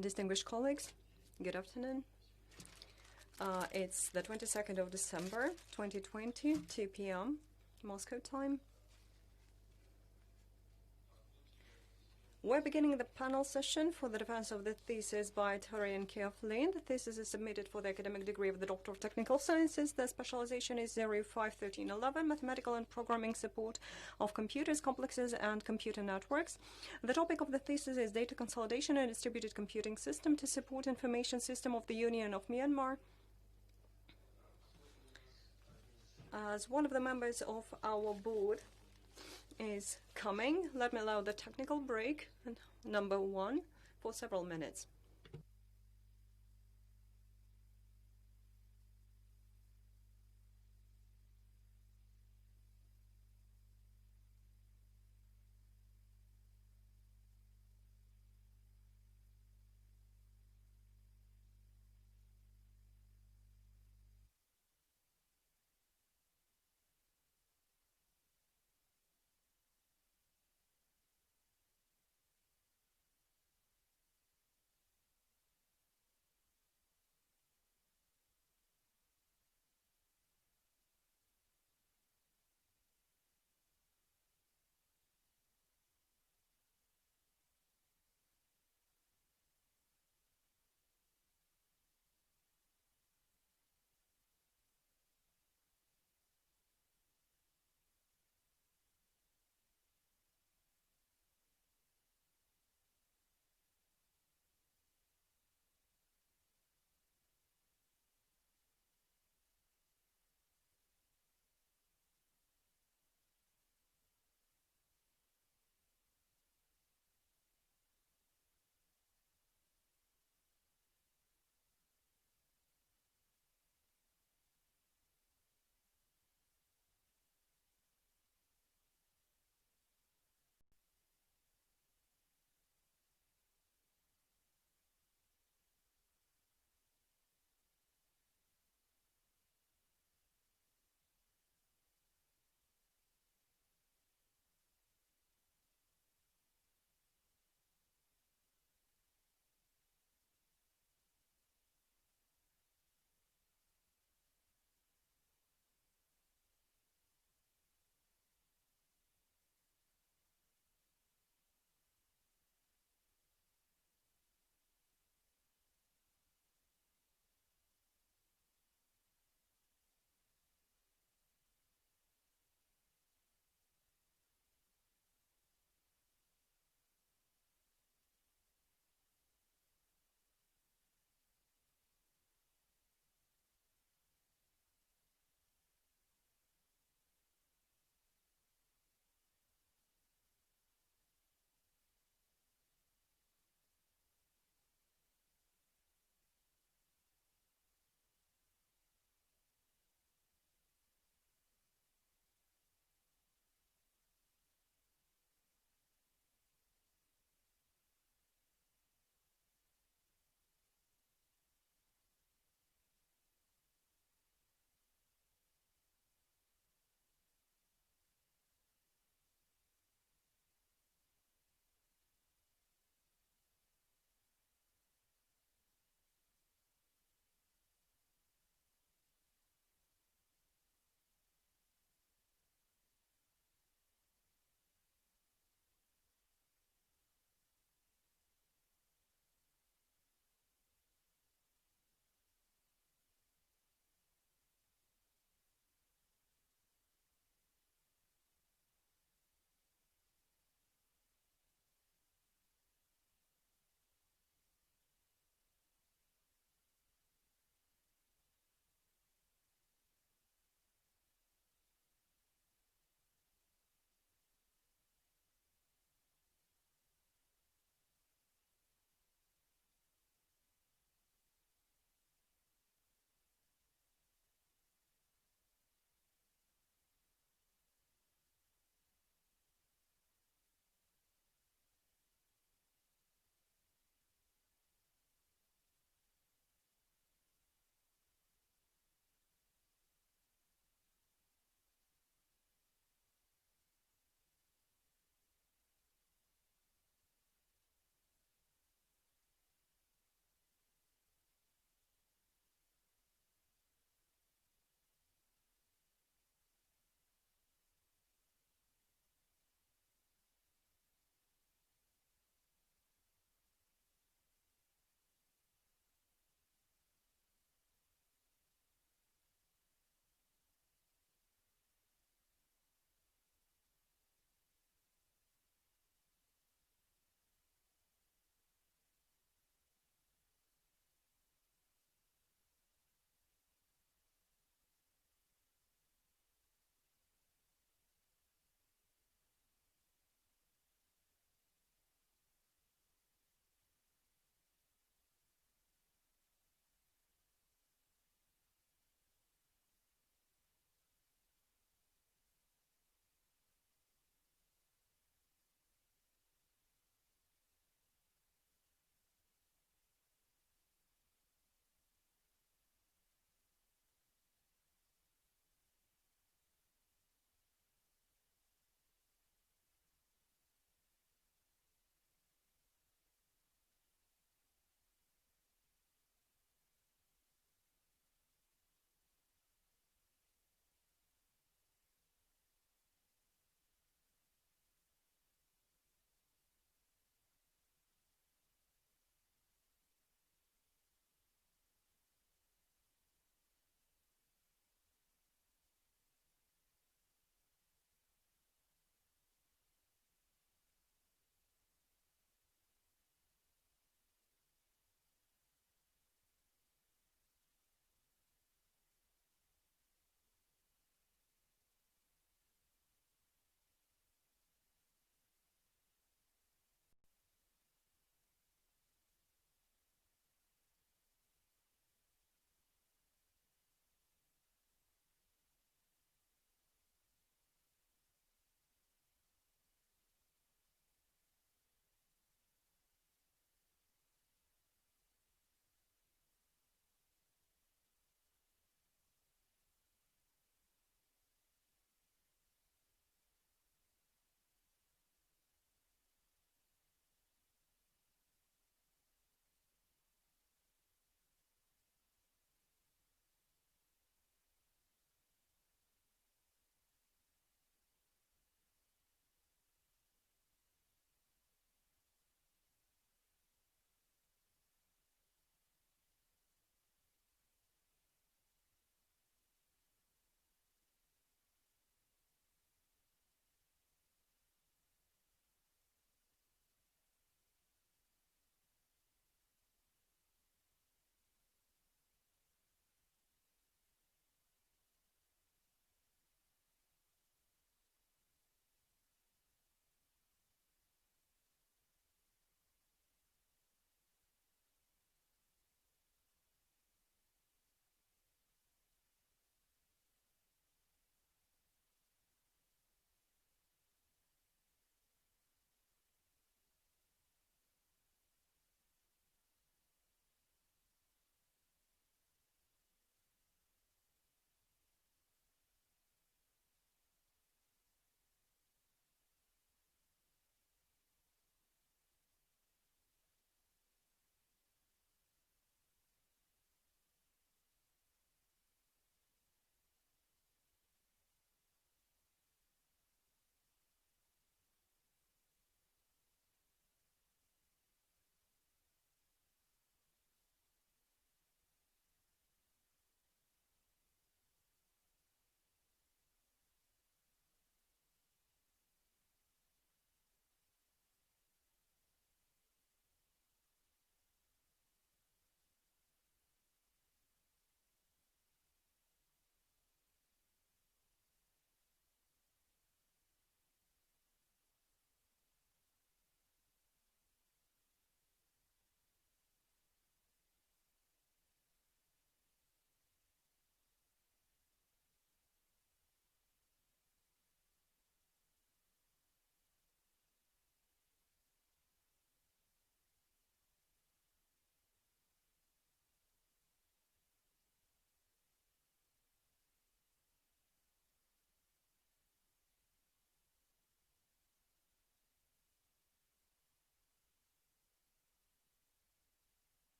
Distinguished colleagues, good afternoon. It's the 22nd of December, 2020, 2 p.m. Moscow time. We're beginning the panel session for the defense of the thesis by Thurein and Kyaw. The thesis is submitted for the academic degree of the Doctor of Technical Sciences. The specialization is 051311, Mathematical and Programming Support of Computers, Complexes, and Computer Networks. The topic of the thesis is Data Consolidation and Distributed Computing System to Support Information System of the Union of Myanmar. As one of the members of our board is coming, let me allow the technical break, number 1, for several minutes.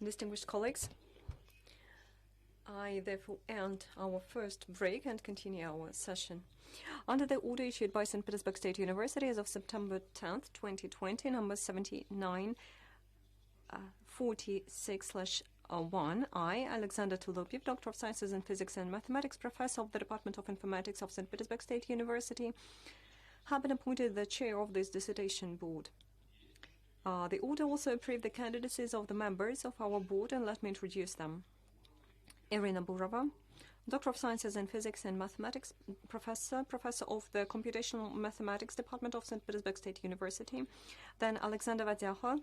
Distinguished colleagues, I therefore end our first break and continue our session. Under the order issued by St. Petersburg State University as of September 10th, 2020, number 7946/1, I, Alexander Tulupiev, Doctor of Sciences in Physics and Mathematics, Professor of the Department of Informatics of St. Petersburg State University, have been appointed the chair of this dissertation board. The order also approved the candidacies of the members of our board, and let me introduce them. Irina Burova, Doctor of Sciences in Physics and Mathematics, Professor of the Computational Mathematics Department of St. Petersburg State University. Then Alexander Vadyaha,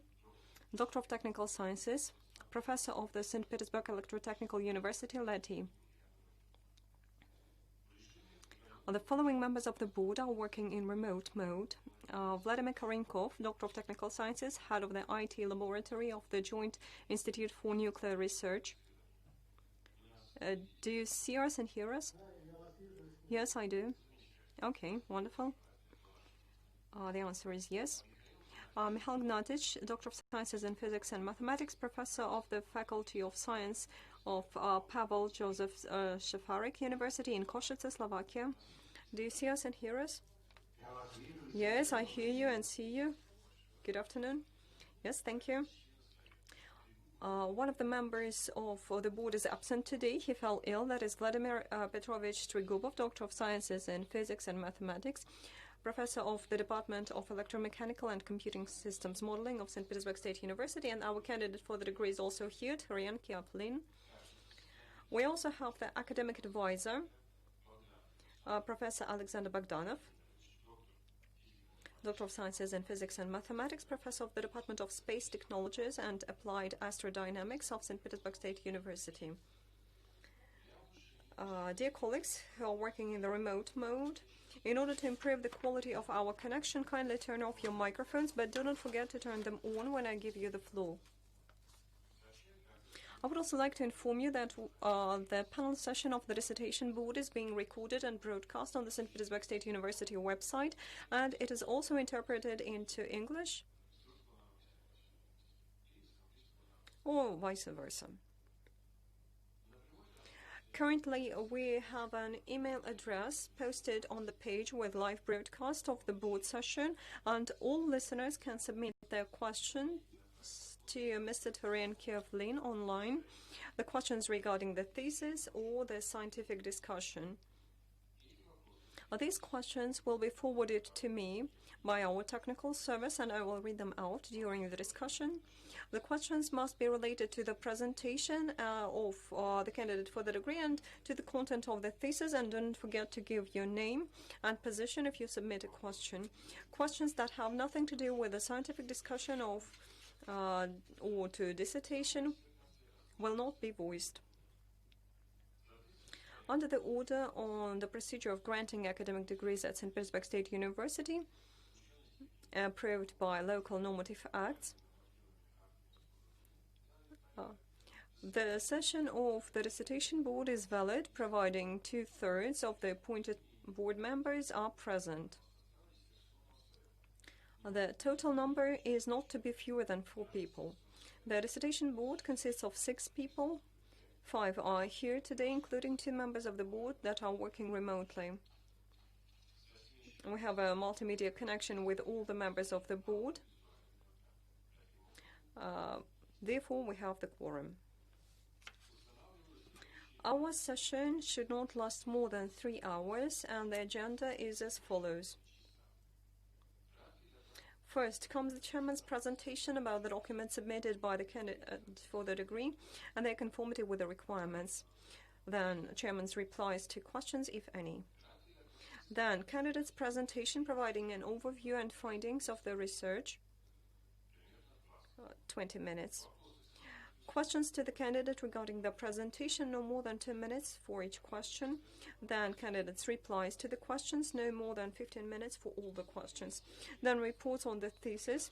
Doctor of Technical Sciences, Professor of the St. Petersburg Electrotechnical University, Leti. The following members of the board are working in remote mode. Vladimir Karinkov, Doctor of Technical Sciences, Head of the IT Laboratory of the Joint Institute for Nuclear Research. Do you see us and hear us? Yes, I do. Okay, wonderful. The answer is yes. Mikhail Gnatich, Doctor of Sciences in Physics and Mathematics, Professor of the Faculty of Science of Pavel Joseph Shafarik University in Košice, Slovakia. Do you see us and hear us? Yes, I hear you and see you. Good afternoon. Yes, thank you. One of the members of the board is absent today. He fell ill. That is Vladimir Petrovich Strigubov, Doctor of Sciences in Physics and Mathematics, Professor of the Department of Electromechanical and Computing Systems Modeling of St. Petersburg State University, and our candidate for the degree is also here, Thurein, Kyaw. We also have the academic advisor, Professor Alexander Bogdanov, Doctor of Sciences in Physics and Mathematics, Professor of the Department of Space Technologies and Applied Astrodynamics of St. Petersburg State University. Dear colleagues who are working in the remote mode, in order to improve the quality of our connection, kindly turn off your microphones, but do not forget to turn them on when I give you the floor. I would also like to inform you that the panel session of the dissertation board is being recorded and broadcast on the St. Petersburg State University website, and it is also interpreted into English or vice versa. Currently, we have an email address posted on the page with live broadcast of the board session, and all listeners can submit their questions to Mr. Thurein Kyaw online, the questions regarding the thesis or the scientific discussion. These questions will be forwarded to me by our technical service, and I will read them out during the discussion. The questions must be related to the presentation of the candidate for the degree and to the content of the thesis, and don't forget to give your name and position if you submit a question. Questions that have nothing to do with the scientific discussion of or to dissertation will not be voiced. Under the order on the procedure of granting academic degrees at St. Petersburg State University, approved by local normative acts, the session of the dissertation board is valid, providing 2/3 of the appointed board members are present. The total number is not to be fewer than 4 people. The dissertation board consists of 6 people. 5 are here today, including 2 members of the board that are working remotely. We have a multimedia connection with all the members of the board. Therefore, we have the quorum. Our session should not last more than 3 hours, and the agenda is as follows. First comes the chairman's presentation about the documents submitted by the candidate for the degree and their conformity with the requirements. Then chairman's replies to questions, if any. Then candidate's presentation providing an overview and findings of the research, 20 minutes. Questions to the candidate regarding the presentation, no more than 2 minutes for each question. Then candidate's replies to the questions, no more than 15 minutes for all the questions. Then reports on the thesis.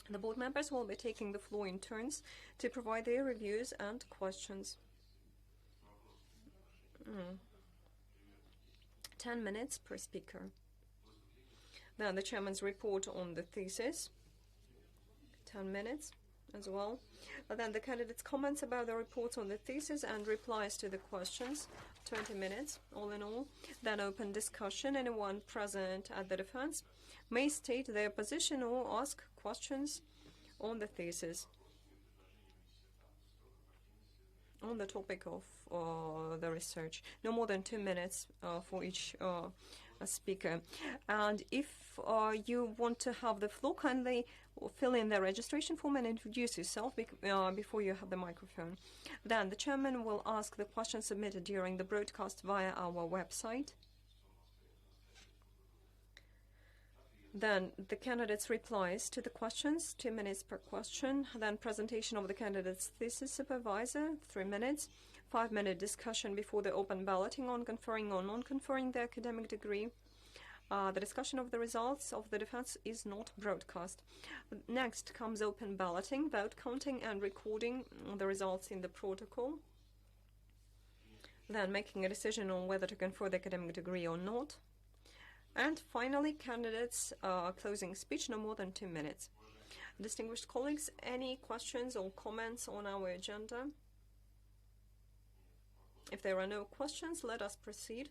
The board members will be taking the floor in turns to provide their reviews and questions. 10 minutes per speaker. Then the chairman's report on the thesis, 10 minutes. as well. Then the candidates' comments about the reports on the thesis and replies to the questions, 20 minutes all in all. Then open discussion. Anyone present at the defense may state their position or ask questions on the thesis, on the topic of the research. No more than 2 minutes for each speaker. And if you want to have the floor, kindly fill in the registration form and introduce yourself before you have the microphone. Then the chairman will ask the questions submitted during the broadcast via our website. Then the candidates' replies to the questions, 2 minutes per question. Then presentation of the candidate's thesis supervisor, 3 minutes. 5-minute discussion before the open balloting on conferring or non-conferring the academic degree. The discussion of the results of the defense is not broadcast. Next comes open balloting, vote counting and recording the results in the protocol. Then making a decision on whether to confer the academic degree or not. And finally, candidates' closing speech, no more than 2 minutes. Distinguished colleagues, any questions or comments on our agenda? If there are no questions, let us proceed.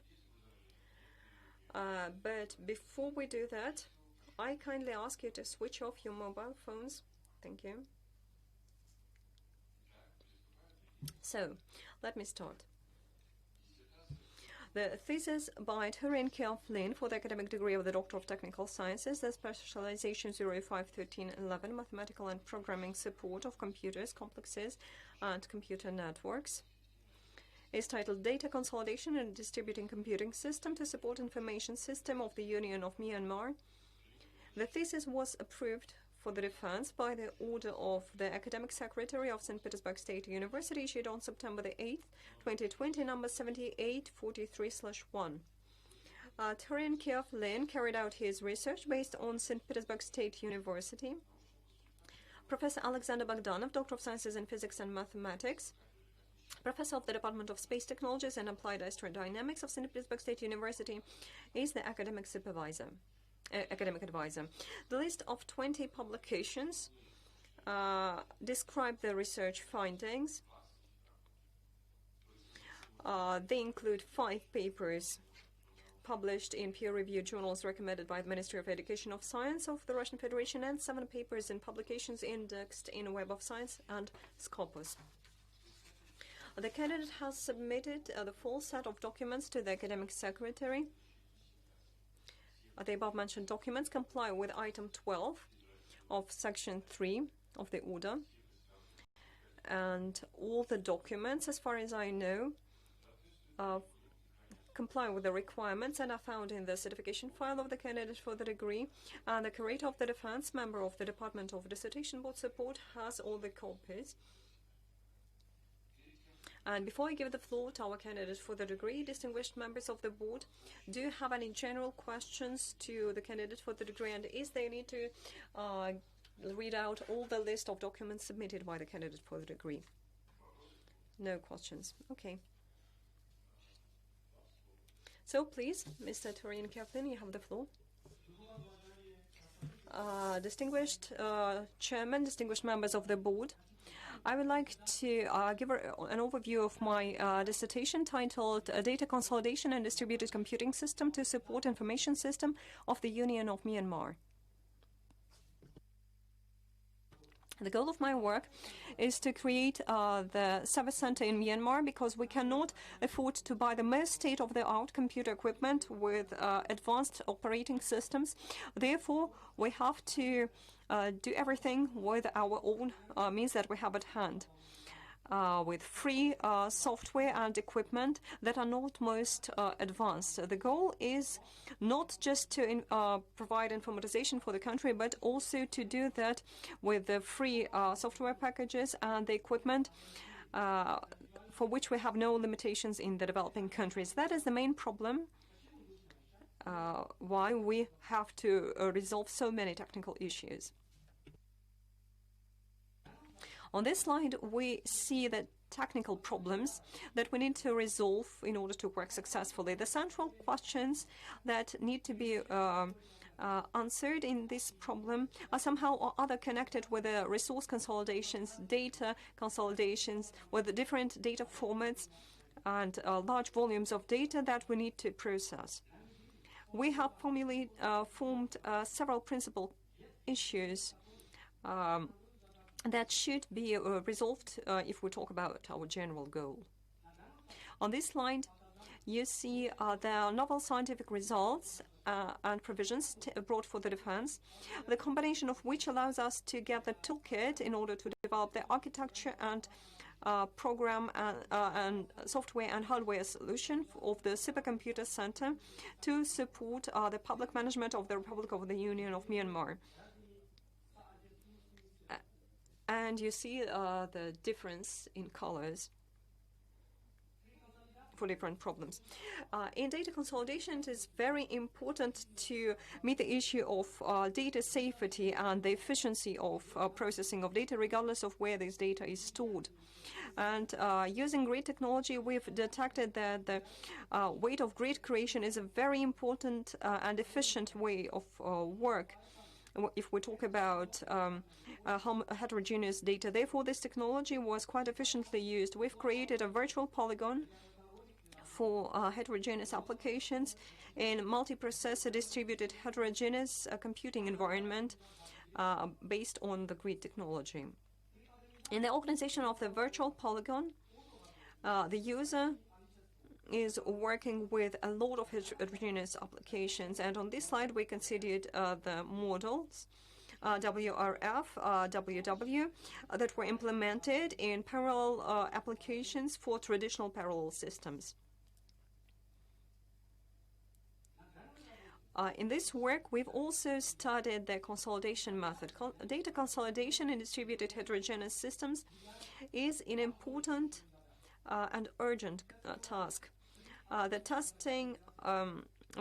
But before we do that, I kindly ask you to switch off your mobile phones. Thank you. So, let me start. The thesis by Thurein, Kyaw, Lwin for the academic degree of the Doctor of Technical Sciences, the Specialisation 051311, Mathematical and Programming Support of Computers, Complexes and Computer Networks, is titled Data Consolidation and Distributing Computing System to Support Information System of the Union of Myanmar. The thesis was approved for the defense by the order of the Academic Secretary of St. Petersburg State University, issued on September the 8th, 2020, number 7843/1. Thurein, Kyaw, Lwin carried out his research based on St. Petersburg State University. Professor Alexander Bogdanov, Doctor of Sciences in Physics and Mathematics, Professor of the Department of Space Technologies and Applied Astrodynamics of St. Petersburg State University, is the academic advisor. The list of 20 publications describe the research findings. They include 5 papers published in peer-reviewed journals recommended by the Ministry of Education of Science of the Russian Federation, and 7 papers in publications indexed in Web of Science and Scopus. The candidate has submitted the full set of documents to the academic secretary. The above-mentioned documents comply with item 12 of section 3 of the order. And all the documents, as far as I know, comply with the requirements and are found in the certification file of the candidate for the degree. And the curator of the defense, member of the Department of Dissertation Board Support, has all the copies. And before I give the floor to our candidate for the degree, distinguished members of the board, do you have any general questions to the candidate for the degree? And is there need to read out all the list of documents submitted by the candidate for the degree? No questions. Okay. So please, Mr. Thurein, Kyaw, Lwin, you have the floor. Distinguished chairman, distinguished members of the board, I would like to give an overview of my dissertation titled Data Consolidation and Distributed Computing System to Support Information System of the Union of Myanmar. The goal of my work is to create the service center in Myanmar, because we cannot afford to buy the most state-of-the-art computer equipment with advanced operating systems. Therefore, we have to do everything with our own means that we have at hand, with free software and equipment that are not most advanced. The goal is not just to provide informatization for the country, but also to do that with the free software packages and the equipment for which we have no limitations in the developing countries. That is the main problem why we have to resolve so many technical issues. On this slide, we see the technical problems that we need to resolve in order to work successfully. The central questions that need to be answered in this problem are somehow or other connected with the resource consolidations, data consolidations, with the different data formats and large volumes of data that we need to process. We have formed several principal issues that should be resolved if we talk about our general goal. On this slide, you see the novel scientific results and provisions brought for the defense, the combination of which allows us to get the toolkit in order to develop the architecture and program and software and hardware solution of the Supercomputer Center to support the public management of the Republic of the Union of Myanmar. And you see the difference in colors for different problems. In data consolidation, it is very important to meet the issue of data safety and the efficiency of processing of data, regardless of where this data is stored. And using grid technology, we've detected that the weight of grid creation is a very important and efficient way of work if we talk about heterogeneous data. Therefore, this technology was quite efficiently used. We've created a virtual polygon for heterogeneous applications in multiprocessor distributed heterogeneous computing environment based on the grid technology. In the organization of the virtual polygon, the user is working with a lot of heterogeneous applications, and on this slide we considered the models WRF, WW that were implemented in parallel applications for traditional parallel systems. In this work, we've also studied the consolidation method. Data consolidation in distributed heterogeneous systems is an important and urgent task.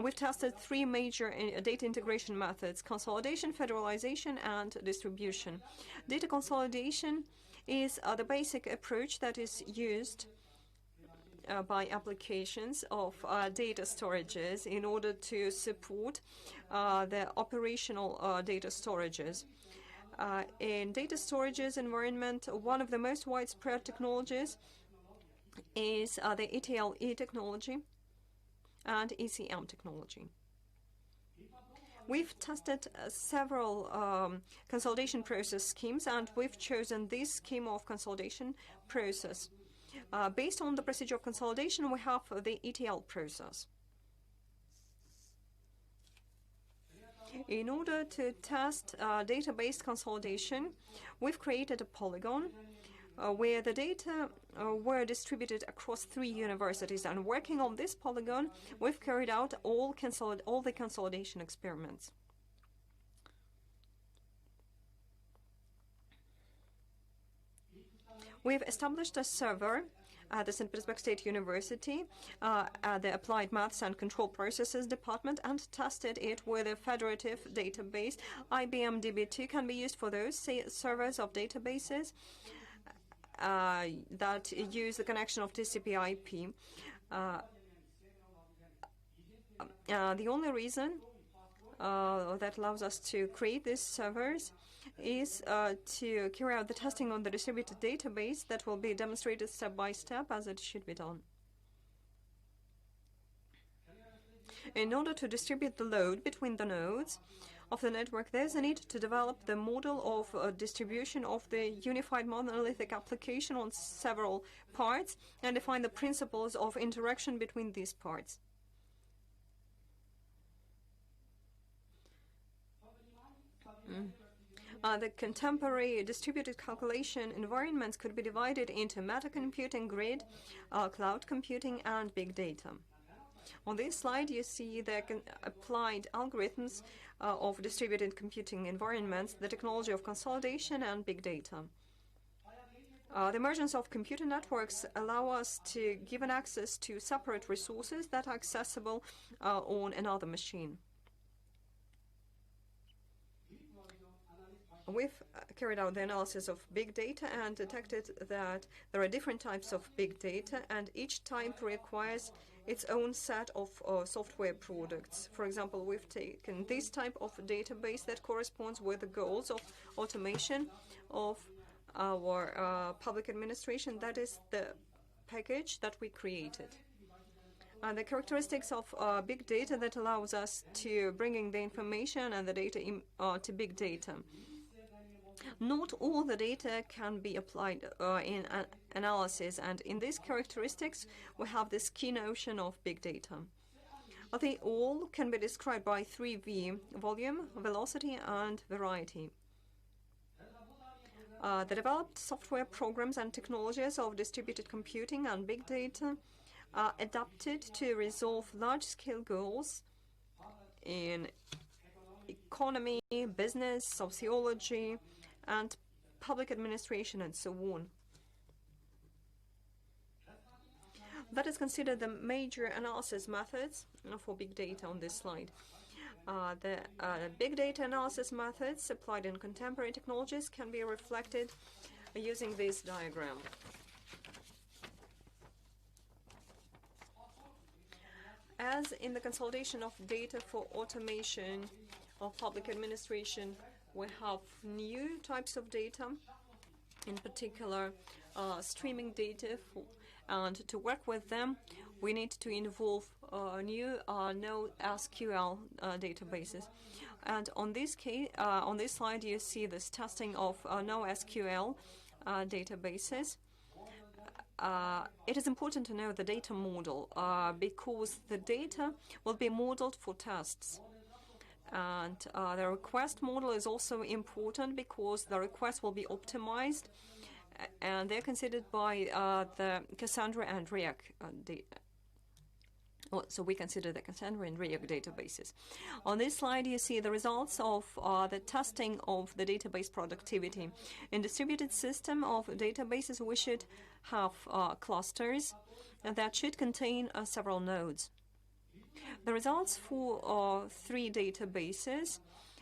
We've tested three major data integration methods: consolidation, federalization, and distribution. Data consolidation is the basic approach that is used by applications of data storages in order to support the operational data storages. In data storages environment, one of the most widespread technologies is the ETLE technology and ECM technology. We've tested several consolidation process schemes, and we've chosen this scheme of consolidation process. Based on the procedure of consolidation, we have the ETL process. In order to test database consolidation, we've created a polygon where the data were distributed across 3 universities, and working on this polygon, we've carried out all the consolidation experiments. We've established a server at the St. Petersburg State University at the Applied Maths and Control Processes Department and tested it with a federative database. IBM DB2 can be used for those servers of databases that use the connection of TCP/IP. The only reason that allows us to create these servers is to carry out the testing on the distributed database that will be demonstrated step by step as it should be done. In order to distribute the load between the nodes of the network, there's a need to develop the model of distribution of the unified monolithic application on several parts and define the principles of interaction between these parts. The contemporary distributed calculation environments could be divided into meta-computing, grid, cloud computing, and big data. On this slide, you see the applied algorithms of distributed computing environments, the technology of consolidation, and big data. The emergence of computer networks allow us to give an access to separate resources that are accessible on another machine. We've carried out the analysis of big data and detected that there are different types of big data, and each type requires its own set of software products. For example, we've taken this type of database that corresponds with the goals of automation of our public administration. That is the package that we created. And the characteristics of big data that allows us to bringing the information and the data to big data. Not all the data can be applied in analysis, and in these characteristics we have this key notion of big data. They all can be described by 3V: volume, velocity, and variety. The developed software programs and technologies of distributed computing and big data are adapted to resolve large-scale goals in economy, business, sociology, and public administration, and so on. That is considered the major analysis methods for big data on this slide. The big data analysis methods applied in contemporary technologies can be reflected using this diagram. As in the consolidation of data for automation of public administration, we have new types of data, in particular streaming data, and to work with them we need to involve new NoSQL databases. And on this slide you see this testing of NoSQL databases. It is important to know the data model because the data will be modeled for tests. And the request model is also important because the requests will be optimized, and they're considered by the Cassandra and Reac data. So we consider the Cassandra and Reac databases. On this slide you see the results of the testing of the database productivity. In distributed system of databases we should have clusters that should contain several nodes. The results for 3 databases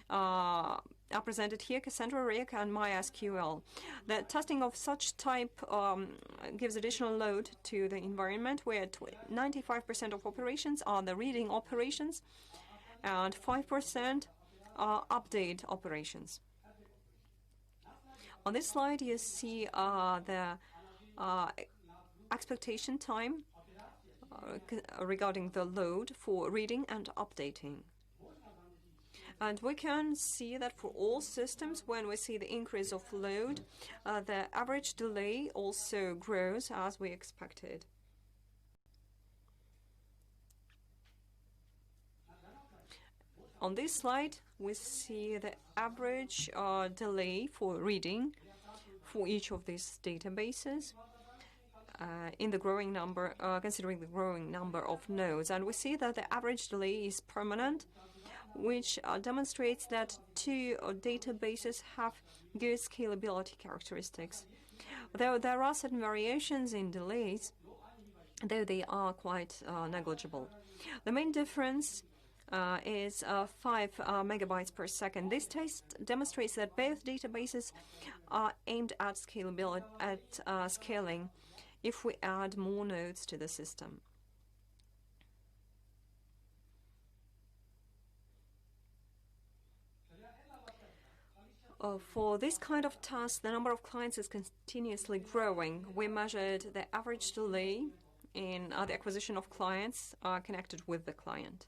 are presented here: Cassandra, Reac, and MySQL. The testing of such type gives additional load to the environment, where 95% of operations are the reading operations and 5% are update operations. On this slide you see the expectation time regarding the load for reading and updating. And we can see that for all systems, when we see the increase of load, the average delay also grows as we expected. On this slide, we see the average delay for reading for each of these databases. In the growing number, considering the growing number of nodes, and we see that the average delay is permanent, which demonstrates that 2 databases have good scalability characteristics. Though there are certain variations in delays, though they are quite negligible. The main difference is 5 megabytes per second. This test demonstrates that both databases are aimed at scalability, scaling if we add more nodes to the system. For this kind of task, the number of clients is continuously growing. We measured the average delay in the acquisition of clients connected with the client.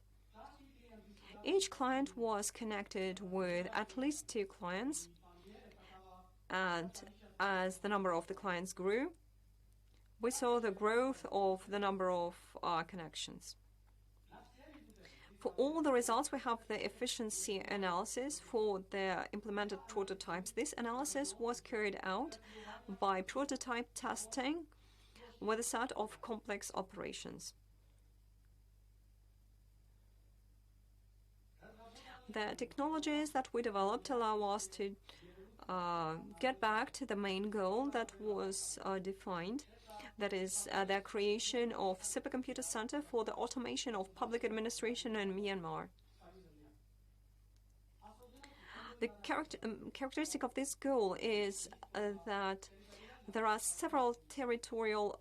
Each client was connected with at least 2 clients, and as the number of the clients grew, we saw the growth of the number of connections. For all the results, we have the efficiency analysis for the implemented prototypes. This analysis was carried out by prototype testing with a set of complex operations. The technologies that we developed allow us to get back to the main goal that was defined. That is the creation of Supercomputer Center for the automation of public administration in Myanmar. The characteristic of this goal is that there are several territorial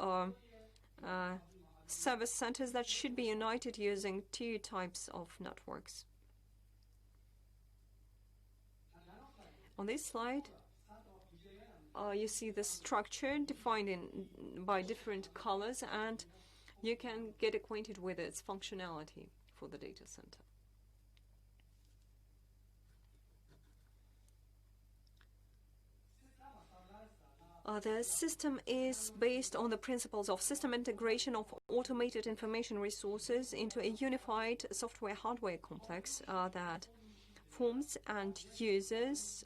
service centers that should be united using two types of networks. On this slide, you see the structure defined by different colors, and you can get acquainted with its functionality for the data center. The system is based on the principles of system integration of automated information resources into a unified software-hardware complex that forms and uses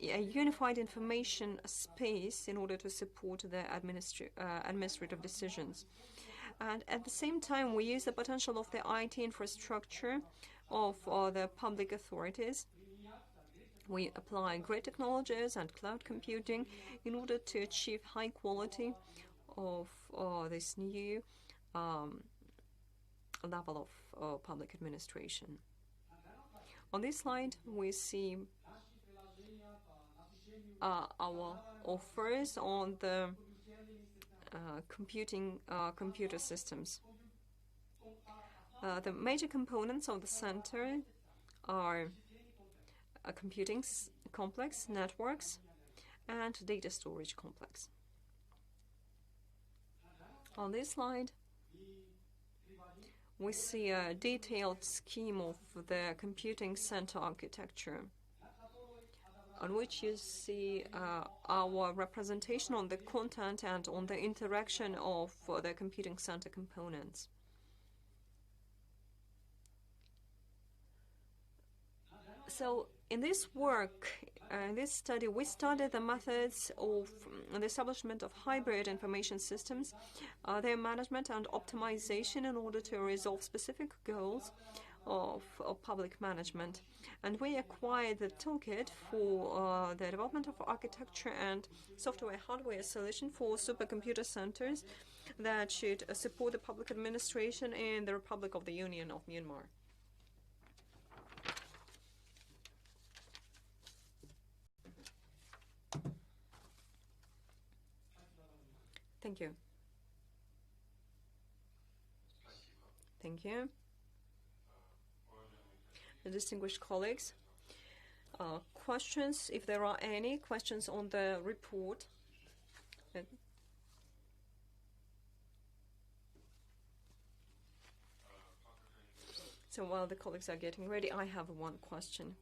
a unified information space in order to support the administrative decisions. And at the same time, we use the potential of the IT infrastructure of the public authorities. We apply great technologies and cloud computing in order to achieve high quality of this new level of public administration. On this slide, we see our offers on the computer systems. The major components of the center are a computing complex, networks, and data storage complex. On this slide, we see a detailed scheme of the computing center architecture, on which you see our representation on the content and on the interaction of the computing center components. So in this work, in this study, we studied the methods of the establishment of hybrid information systems, their management and optimization in order to resolve specific goals of public management. And we acquired the toolkit for the development of architecture and software-hardware solution for supercomputer centers that should support the public administration in the Republic of the Union of Myanmar. Thank you. Thank you. The distinguished colleagues, questions, if there are any questions on the report. So while the colleagues are getting ready, I have one question.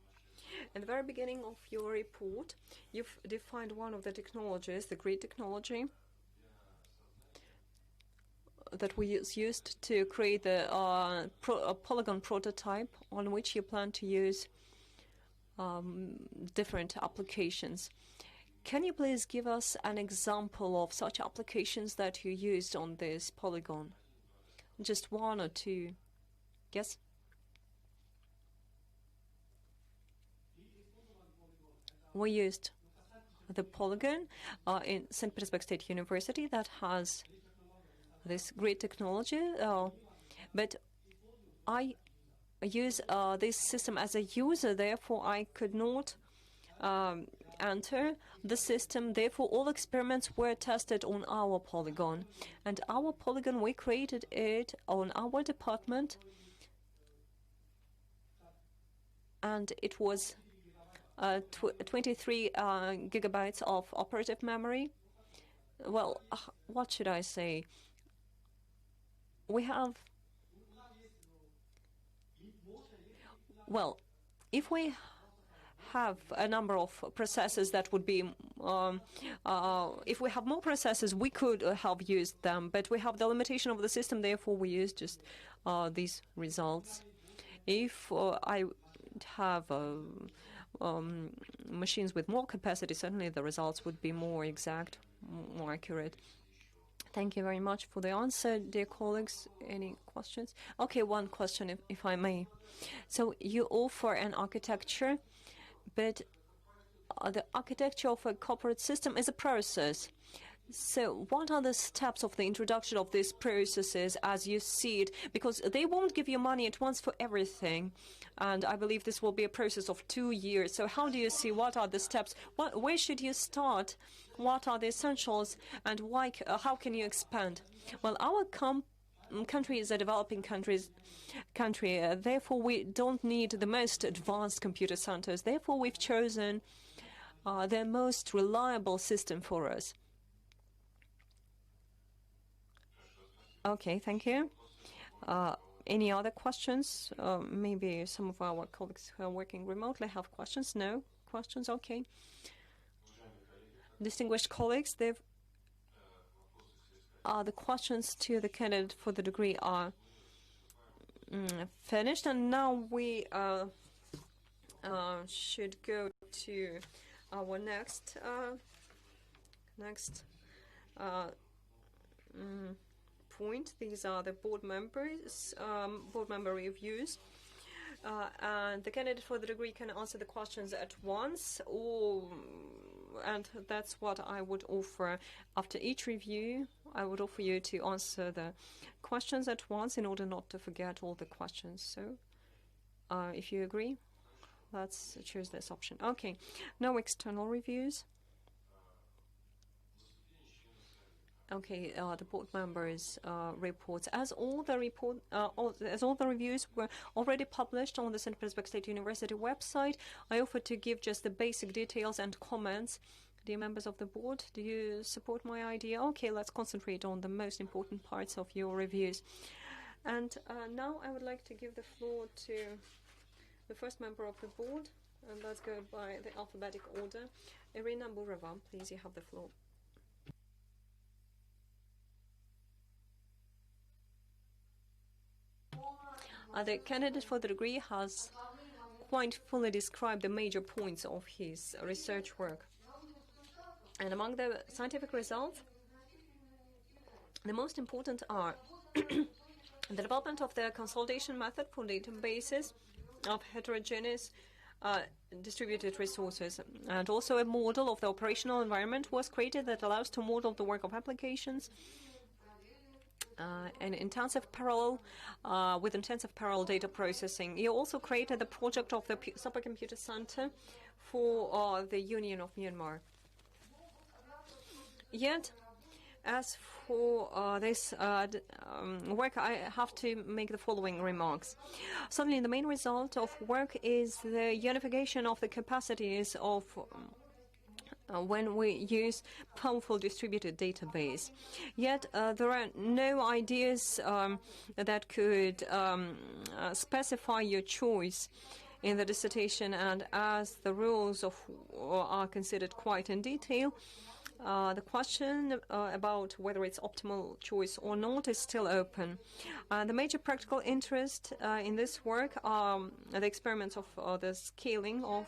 At the very beginning of your report, you've defined one of the technologies, the grid technology, that we used to create the polygon prototype on which you plan to use different applications. Can you please give us an example of such applications that you used on this polygon? Just one or two. Yes? We used the polygon in St. Petersburg State University that has this great technology, but I use this system as a user, therefore I could not enter the system. Therefore, all experiments were tested on our polygon. And our polygon, we created it on our department, and it was 23 gigabytes of operative memory. Well, what should I say? We have, well, if we have a number of processes that would be, if we have more processes, we could have used them, but we have the limitation of the system, therefore we use just these results. If I have machines with more capacity, certainly the results would be more exact, more accurate. Thank you very much for the answer, dear colleagues. Any questions? Okay, one question, if I may. So you offer an architecture, but the architecture of a corporate system is a process. So what are the steps of the introduction of these processes as you see it? Because they won't give you money at once for everything. And I believe this will be a process of 2 years. So how do you see, what are the steps? Where should you start what are the essentials, and why? How can you expand? Well, our country is a developing country. Therefore, we don't need the most advanced computer centers. Therefore, we've chosen the most reliable system for us. Okay, thank you. Any other questions? Maybe some of our colleagues who are working remotely have questions. No questions? Okay. Distinguished colleagues, the questions to the candidate for the degree are finished, and now we should go to our next point. These are the board members, board member reviews. And the candidate for the degree can answer the questions at once, and that's what I would offer. After each review, I would offer you to answer the questions at once in order not to forget all the questions. So, if you agree, let's choose this option. Okay, now external reviews. Okay, the board members' reports. As all the reviews were already published on the St. Petersburg State University website, I offer to give just the basic details and comments. Dear members of the board, do you support my idea? Okay, let's concentrate on the most important parts of your reviews. And now I would like to give the floor to the first member of the board, and let's go by the alphabetic order. Irina Burova, please, you have the floor. The candidate for the degree has quite fully described the major points of his research work. And among the scientific results, the most important are the development of the consolidation method for databases of heterogeneous distributed resources, and also a model of the operational environment was created that allows to model the work of applications and intensive parallel data processing. He also created the project of the supercomputer center for the Union of Myanmar. Yet, as for this work, I have to make the following remarks. Certainly, the main result of work is the unification of the capacities of when we use powerful distributed database. Yet there are no ideas that could specify your choice in the dissertation, and as the rules are considered quite in detail, the question about whether it's optimal choice or not is still open. The major practical interest in this work are the experiments of the scaling of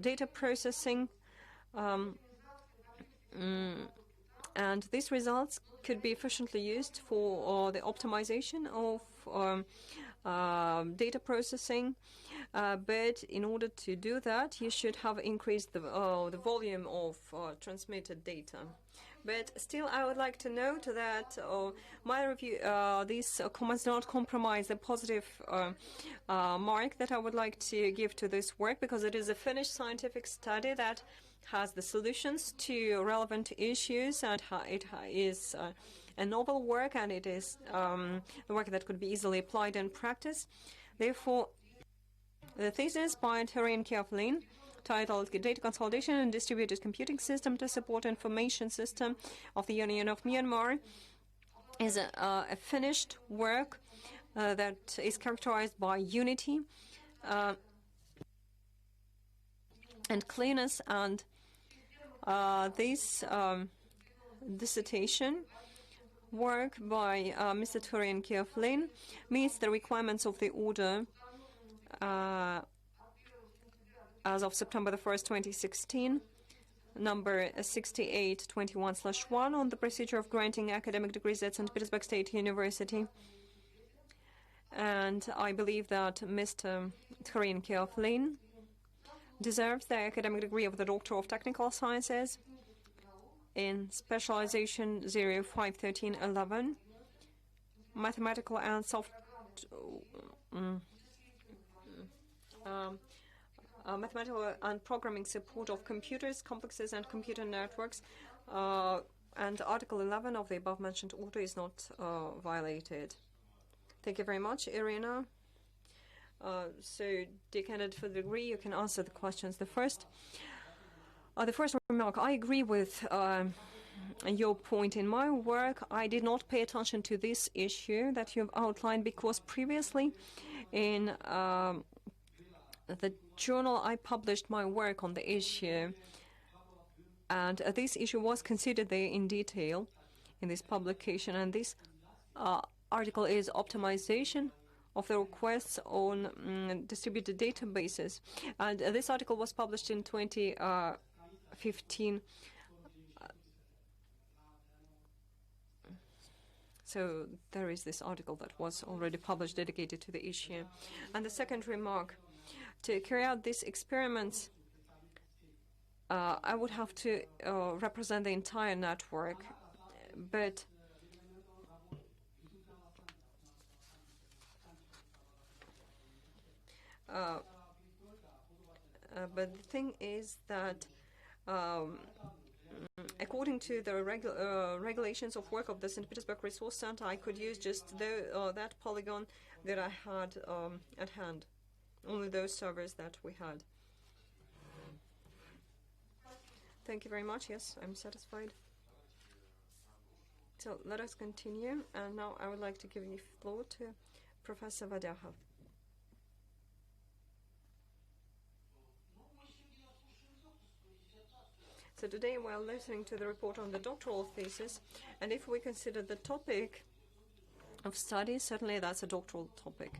data processing, and these results could be efficiently used for the optimization of data processing, but in order to do that, you should have increased the volume of transmitted data. But still, I would like to note that my review, these comments do not compromise the positive mark that I would like to give to this work, because it is a finished scientific study that has the solutions to relevant issues, and it is a novel work, and it is the work that could be easily applied in practice. Therefore, the thesis by Thurein Kyaw, titled Data Consolidation and Distributed Computing System to Support Information System of the Union of Myanmar, is a finished work that is characterized by unity and clearness, and this dissertation work by Mr. Thurein Kyaw meets the requirements of the order as of September the 1st, 2016, number 6821/1, on the procedure of granting academic degrees at St. Petersburg State University. And I believe that Mr. Thurein Kyaw deserves the academic degree of the Doctor of Technical Sciences in Specialisation 051311, Mathematical and mathematical and programming support of computers, complexes, and computer networks. And Article 11 of the above-mentioned order is not violated. Thank you very much, Irina. So, dear candidate for the degree, you can answer the questions. The first remark, I agree with your point. In my work, I did not pay attention to this issue that you've outlined because previously in the journal I published my work on the issue, and this issue was considered there in detail in this publication, and this article is optimization of the requests on distributed databases, and this article was published in 2015. So there is this article that was already published dedicated to the issue. And the second remark, to carry out these experiments, I would have to represent the entire network, but the thing is that according to the regulations of work of the St. Petersburg Resource Center, I could use just that polygon that I had at hand, only those servers that we had. Thank you very much. Yes, I'm satisfied. So let us continue. And now I would like to give the floor to Professor Vadyakov. So today we are listening to the report on the doctoral thesis, and if we consider the topic of study, certainly that's a doctoral topic.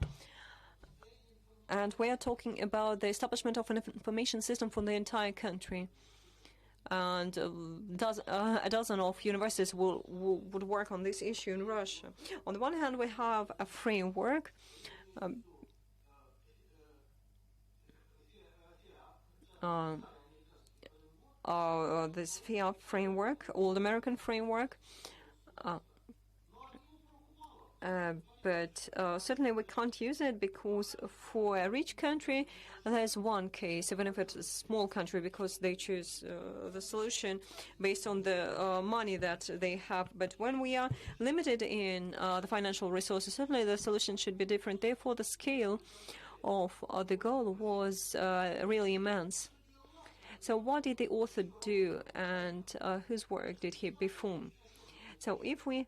And we are talking about the establishment of an information system for the entire country. And a dozen of universities would work on this issue in Russia. On the one hand, we have a framework. This FIA framework, Old American framework, but certainly we can't use it because for a rich country there's one case, even if it's a small country, because they choose the solution based on the money that they have. But when we are limited in the financial resources, certainly the solution should be different. Therefore, the scale of the goal was really immense. So what did the author do, and whose work did he perform? So if we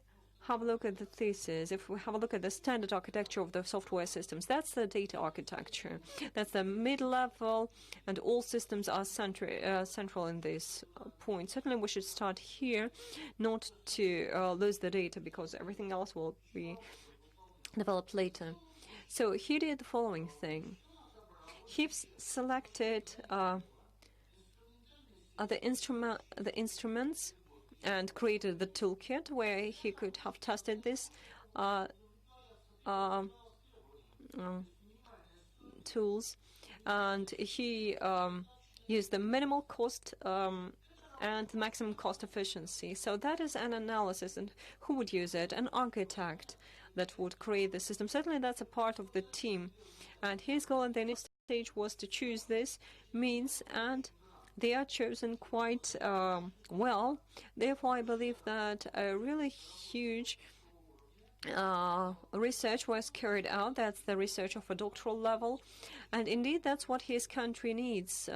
have a look at the thesis, if we have a look at the standard architecture of the software systems, that's the data architecture. That's the mid-level, and all systems are central in this point. Certainly we should start here, not to lose the data, because everything else will be developed later. So he did the following thing. He selected the instruments and created the toolkit where he could have tested this tools, and he used the minimal cost and the maximum cost efficiency. So that is an analysis, and who would use it? An architect that would create the system. Certainly that's a part of the team, and his goal at the initial stage was to choose this means, and they are chosen quite well. Therefore, I believe that a really huge research was carried out. That's the research of a doctoral level. And indeed, that's what his country needs.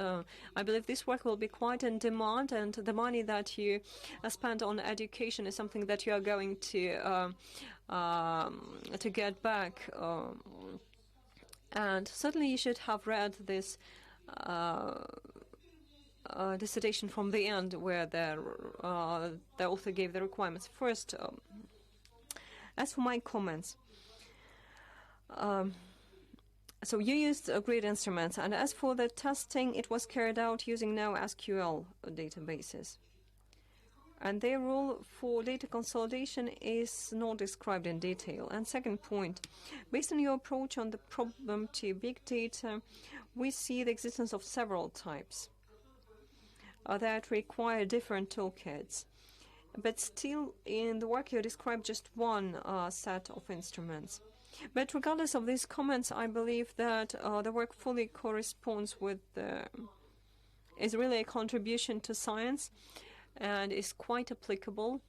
I believe this work will be quite in demand, and the money that you spend on education is something that you are going to get back. And certainly you should have read this dissertation from the end, where the author gave the requirements. First, as for my comments, so you used grid instruments, and as for the testing, it was carried out using NoSQL databases. And their role for data consolidation is not described in detail. And second point, based on your approach on the problem to big data, we see the existence of several types that require different toolkits. But still, in the work you describe just one set of instruments. But regardless of these comments, I believe that the work fully corresponds with is really a contribution to science and is quite applicable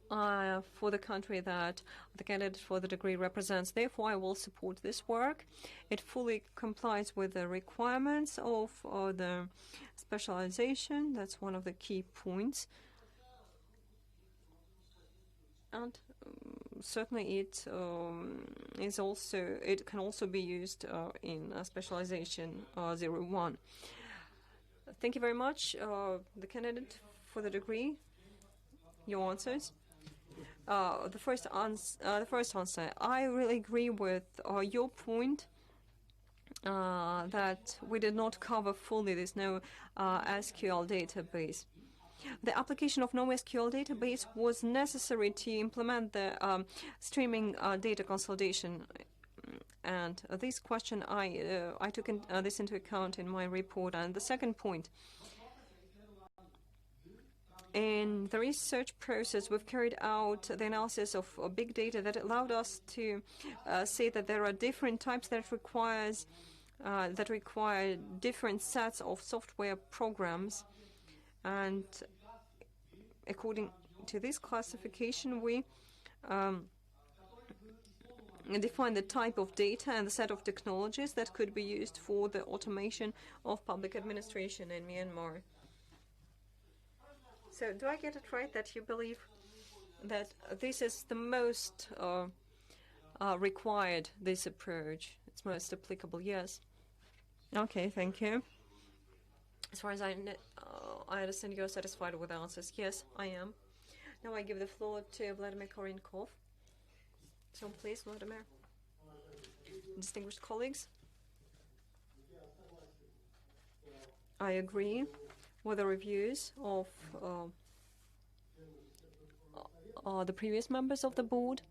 for the country that the candidate for the degree represents. Therefore, I will support this work. It fully complies with the requirements of the specialization. That's one of the key points. And certainly it can also be used in specialization 01. Thank you very much, the candidate for the degree. Your answers. The first answer. I really agree with your point that we did not cover fully this NoSQL database. The application of NoSQL database was necessary to implement the streaming data consolidation. And this question, I took this into account in my report. And the second point, in the research process, we've carried out the analysis of big data that allowed us to say that there are different types that require different sets of software programs. And according to this classification, we define the type of data and the set of technologies that could be used for the automation of public administration in Myanmar. So do I get it right that you believe that this is the most required, this approach? It's most applicable, yes. Okay, thank you. As far as I understand, you're satisfied with the answers. Yes, I am. Now I give the floor to Vladimir Korenkov. So please, Vladimir. Distinguished colleagues, I agree with the reviews of the previous members of the board.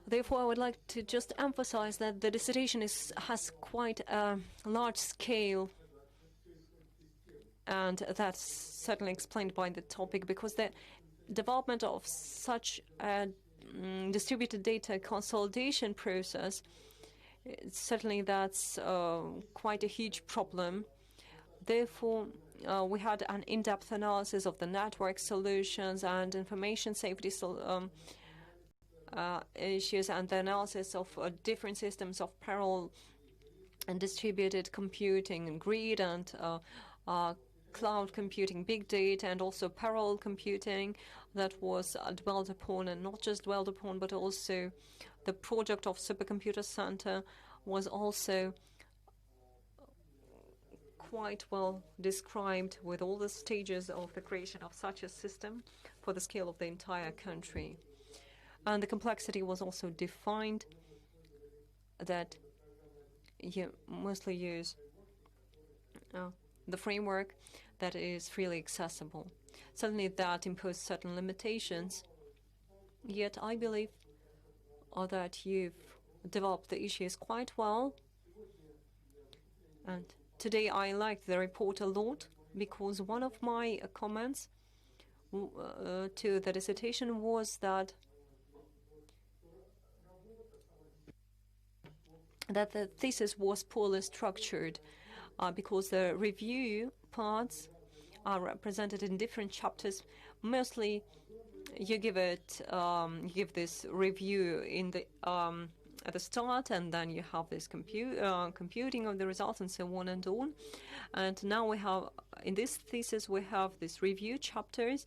Therefore, I would like to just emphasize that the dissertation has quite a large scale, and that's certainly explained by the topic, because the development of such a distributed data consolidation process, certainly that's quite a huge problem. Therefore, we had an in-depth analysis of the network solutions and information safety issues, and the analysis of different systems of parallel and distributed computing, and grid and cloud computing, big data, and also parallel computing that was dwelled upon, and not just dwelled upon, but also the project of Supercomputer Center was also quite well described, with all the stages of the creation of such a system for the scale of the entire country. And the complexity was also defined, that you mostly use the framework that is freely accessible. Certainly that imposed certain limitations, yet I believe that you've developed the issues quite well. And today I liked the report a lot, because one of my comments to the dissertation was that the thesis was poorly structured, because the review parts are represented in different chapters. Mostly, you give this review in the at the start, and then you have this computing of the results, and so on and on. And now we have, in this thesis, we have these review chapters,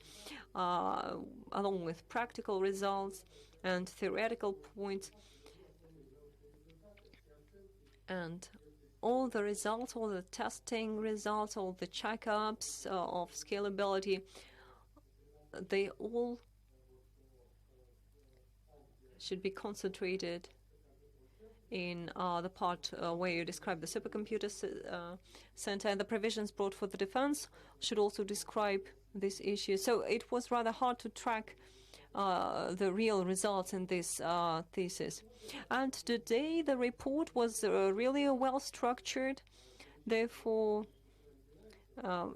along with practical results and theoretical points. And all the results, all the testing results, all the checkups of scalability, they all should be concentrated in the part where you describe the supercomputer center, and the provisions brought for the defense should also describe this issue. So it was rather hard to track the real results in this thesis. And today the report was really well structured. Therefore,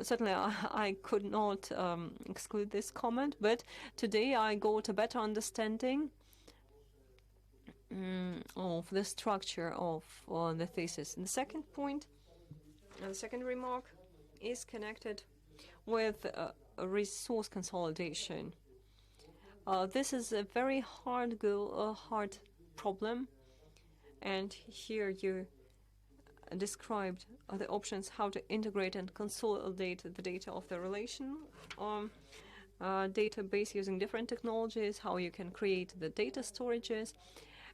certainly I could not exclude this comment, but today I got a better understanding of the structure of the thesis. And the second point, the second remark, is connected with resource consolidation. This is a very hard goal, a hard problem, and here you described the options how to integrate and consolidate the data of the relation database using different technologies, how you can create the data storages.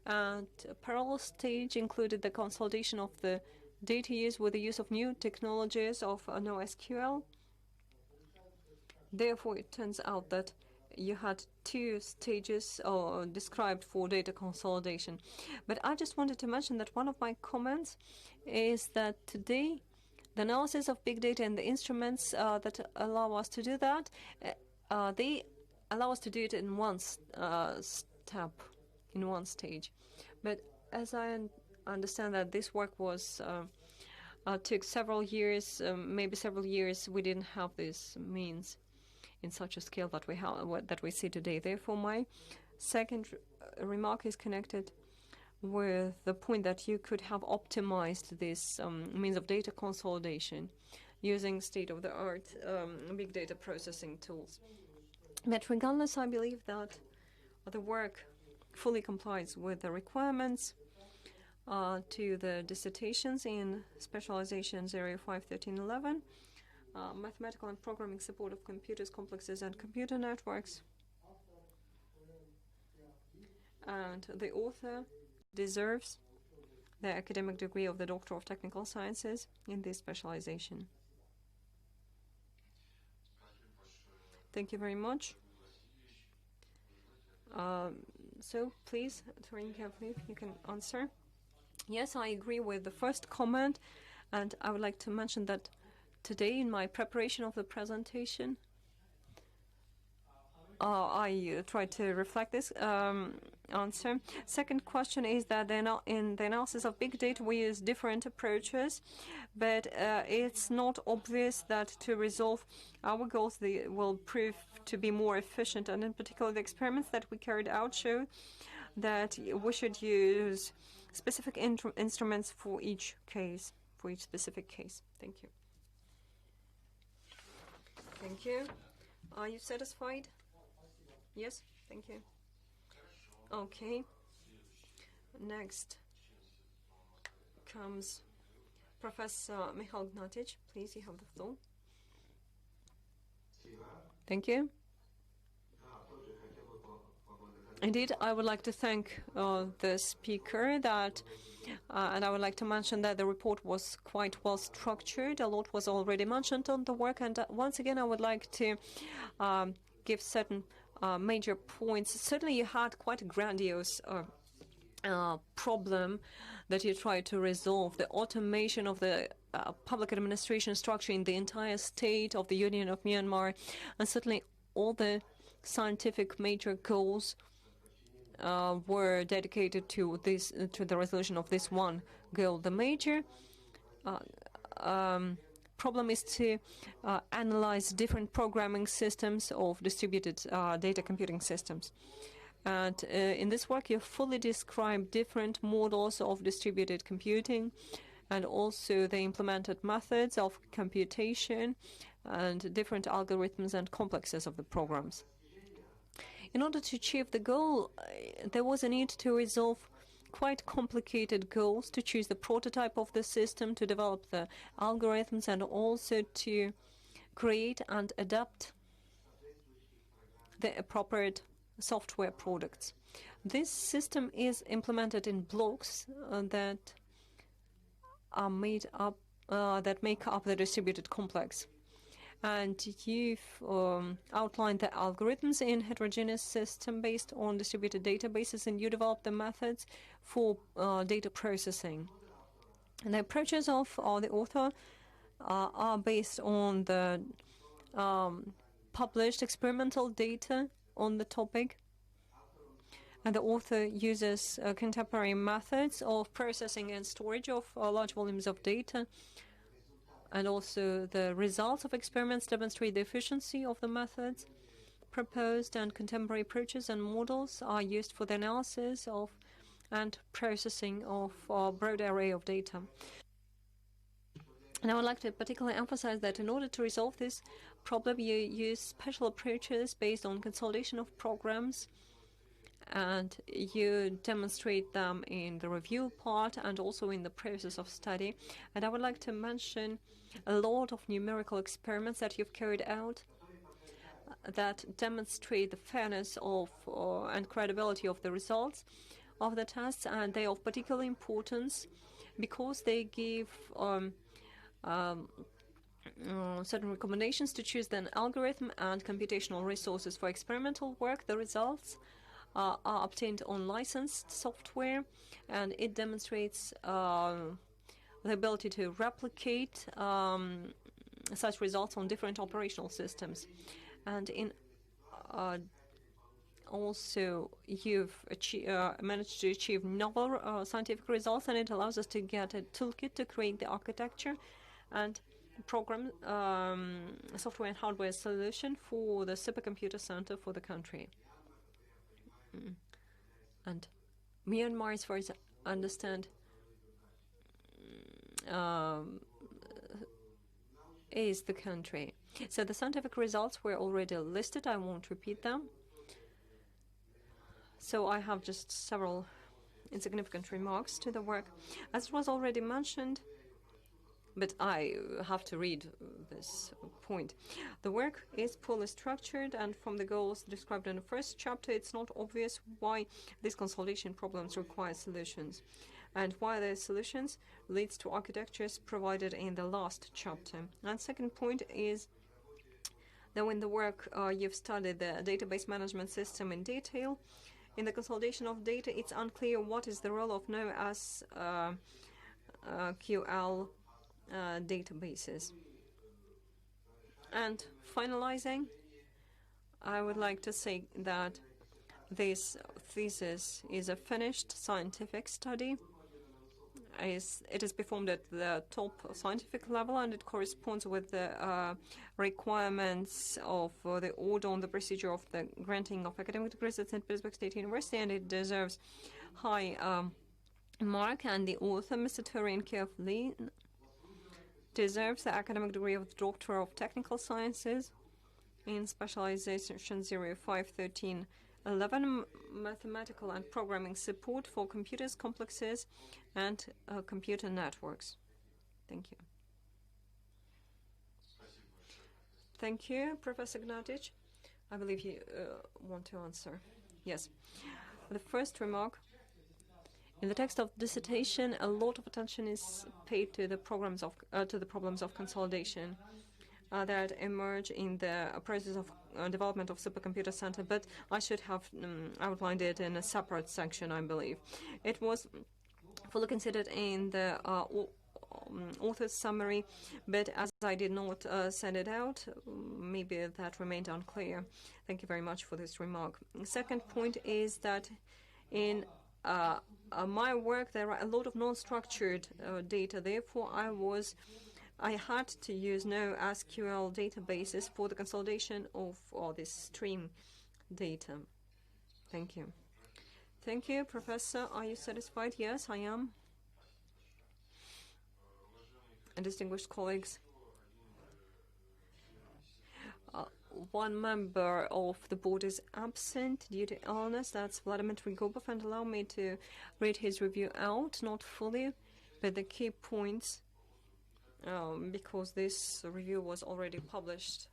And a parallel stage included the consolidation of the data use with the use of new technologies of NoSQL. Therefore, it turns out that you had two stages described for data consolidation. But I just wanted to mention that one of my comments is that today the analysis of big data and the instruments that allow us to do that, they allow us to do it in one step, in one stage. But as I understand that this work was took several years, maybe several years, we didn't have this means in such a scale that we have, that we see today. Therefore, my second remark is connected with the point that you could have optimized this means of data consolidation using state-of-the-art big data processing tools. But regardless, I believe that the work fully complies with the requirements to the dissertations in Specializations Area 5.13.11, mathematical and programming support of computers, complexes, and computer networks. And the author deserves the academic degree of the Doctor of Technical Sciences in this specialization. Thank you very much. So please, Thurein, you can answer. Yes, I agree with the first comment, and I would like to mention that today in my preparation of the presentation, I tried to reflect this answer. Second question is that in the analysis of big data we use different approaches, but it's not obvious that to resolve our goals they will prove to be more efficient, and in particular the experiments that we carried out show that we should use specific instruments for each case, for each specific case. Thank you. Thank you. Are you satisfied? Yes, thank you. Okay. Next comes Professor Michal Gnatic. Please, you have the floor. Thank you. Indeed, I would like to thank the speaker and I would like to mention that the report was quite well structured. A lot was already mentioned on the work, and once again I would like to give certain major points. Certainly you had quite a grandiose problem that you tried to resolve, the automation of the public administration structure in the entire state of the Union of Myanmar, and certainly all the scientific major goals were dedicated to this, to the resolution of this one goal. The major problem is to analyze different programming systems of distributed data computing systems. And in this work, you fully describe different models of distributed computing and also the implemented methods of computation and different algorithms and complexes of the programs. In order to achieve the goal, there was a need to resolve quite complicated goals, to choose the prototype of the system, to develop the algorithms, and also to create and adapt the appropriate software products. This system is implemented in blocks that are made up, that make up the distributed complex. And you've outlined the algorithms in heterogeneous system based on distributed databases, and you develop the methods for data processing. And the approaches of the author are based on the published experimental data on the topic. And the author uses contemporary methods of processing and storage of large volumes of data. And also the results of experiments demonstrate the efficiency of the methods proposed, and contemporary approaches and models are used for the analysis of and processing of a broad array of data. And I would like to particularly emphasize that in order to resolve this problem, you use special approaches based on consolidation of programs, and you demonstrate them in the review part and also in the process of study. And I would like to mention a lot of numerical experiments that you've carried out that demonstrate the fairness of and credibility of the results of the tests, and they are of particular importance because they give certain recommendations to choose an algorithm and computational resources for experimental work. The results are obtained on licensed software, and it demonstrates the ability to replicate such results on different operational systems. And in also, you've managed to achieve novel scientific results, and it allows us to get a toolkit to create the architecture and program software and hardware solution for the supercomputer center for the country. And Myanmar, as far as I understand, is the country. So the scientific results were already listed. I won't repeat them. So I have just several insignificant remarks to the work. As it was already mentioned, but I have to read this point. The work is poorly structured, and from the goals described in the first chapter, it's not obvious why these consolidation problems require solutions, and why their solutions leads to architectures provided in the last chapter. And second point is that in the work you've studied the database management system in detail. In the consolidation of data, it's unclear what is the role of NoSQL databases. And finalizing, I would like to say that this thesis is a finished scientific study. It is performed at the top scientific level, and it corresponds with the requirements of the order on the procedure of the granting of academic degrees at St. Petersburg State University, and it deserves high mark. And the author, Mr. Thurein Lwin, deserves the academic degree of Doctor of Technical Sciences in Specialisation 051311, Mathematical and Programming Support for Computers, Complexes, and Computer Networks. Thank you. Thank you, Professor Gnatic. I believe you want to answer. Yes. The first remark. In the text of dissertation, a lot of attention is paid to the problems of consolidation that emerge in the process of development of supercomputer center. But I should have outlined it in a separate section, I believe. It was fully considered in the author's summary, but as I did not send it out, maybe that remained unclear. Thank you very much for this remark. The second point is that in my work, there are a lot of non-structured data. Therefore, I had to use NoSQL databases for the consolidation of all this stream data. Thank you. Thank you, Professor. Are you satisfied? Yes, I am. And distinguished colleagues, one member of the board is absent due to illness. That's Vladimir Trigobov, and allow me to read his review out, not fully, but the key points, because this review was already published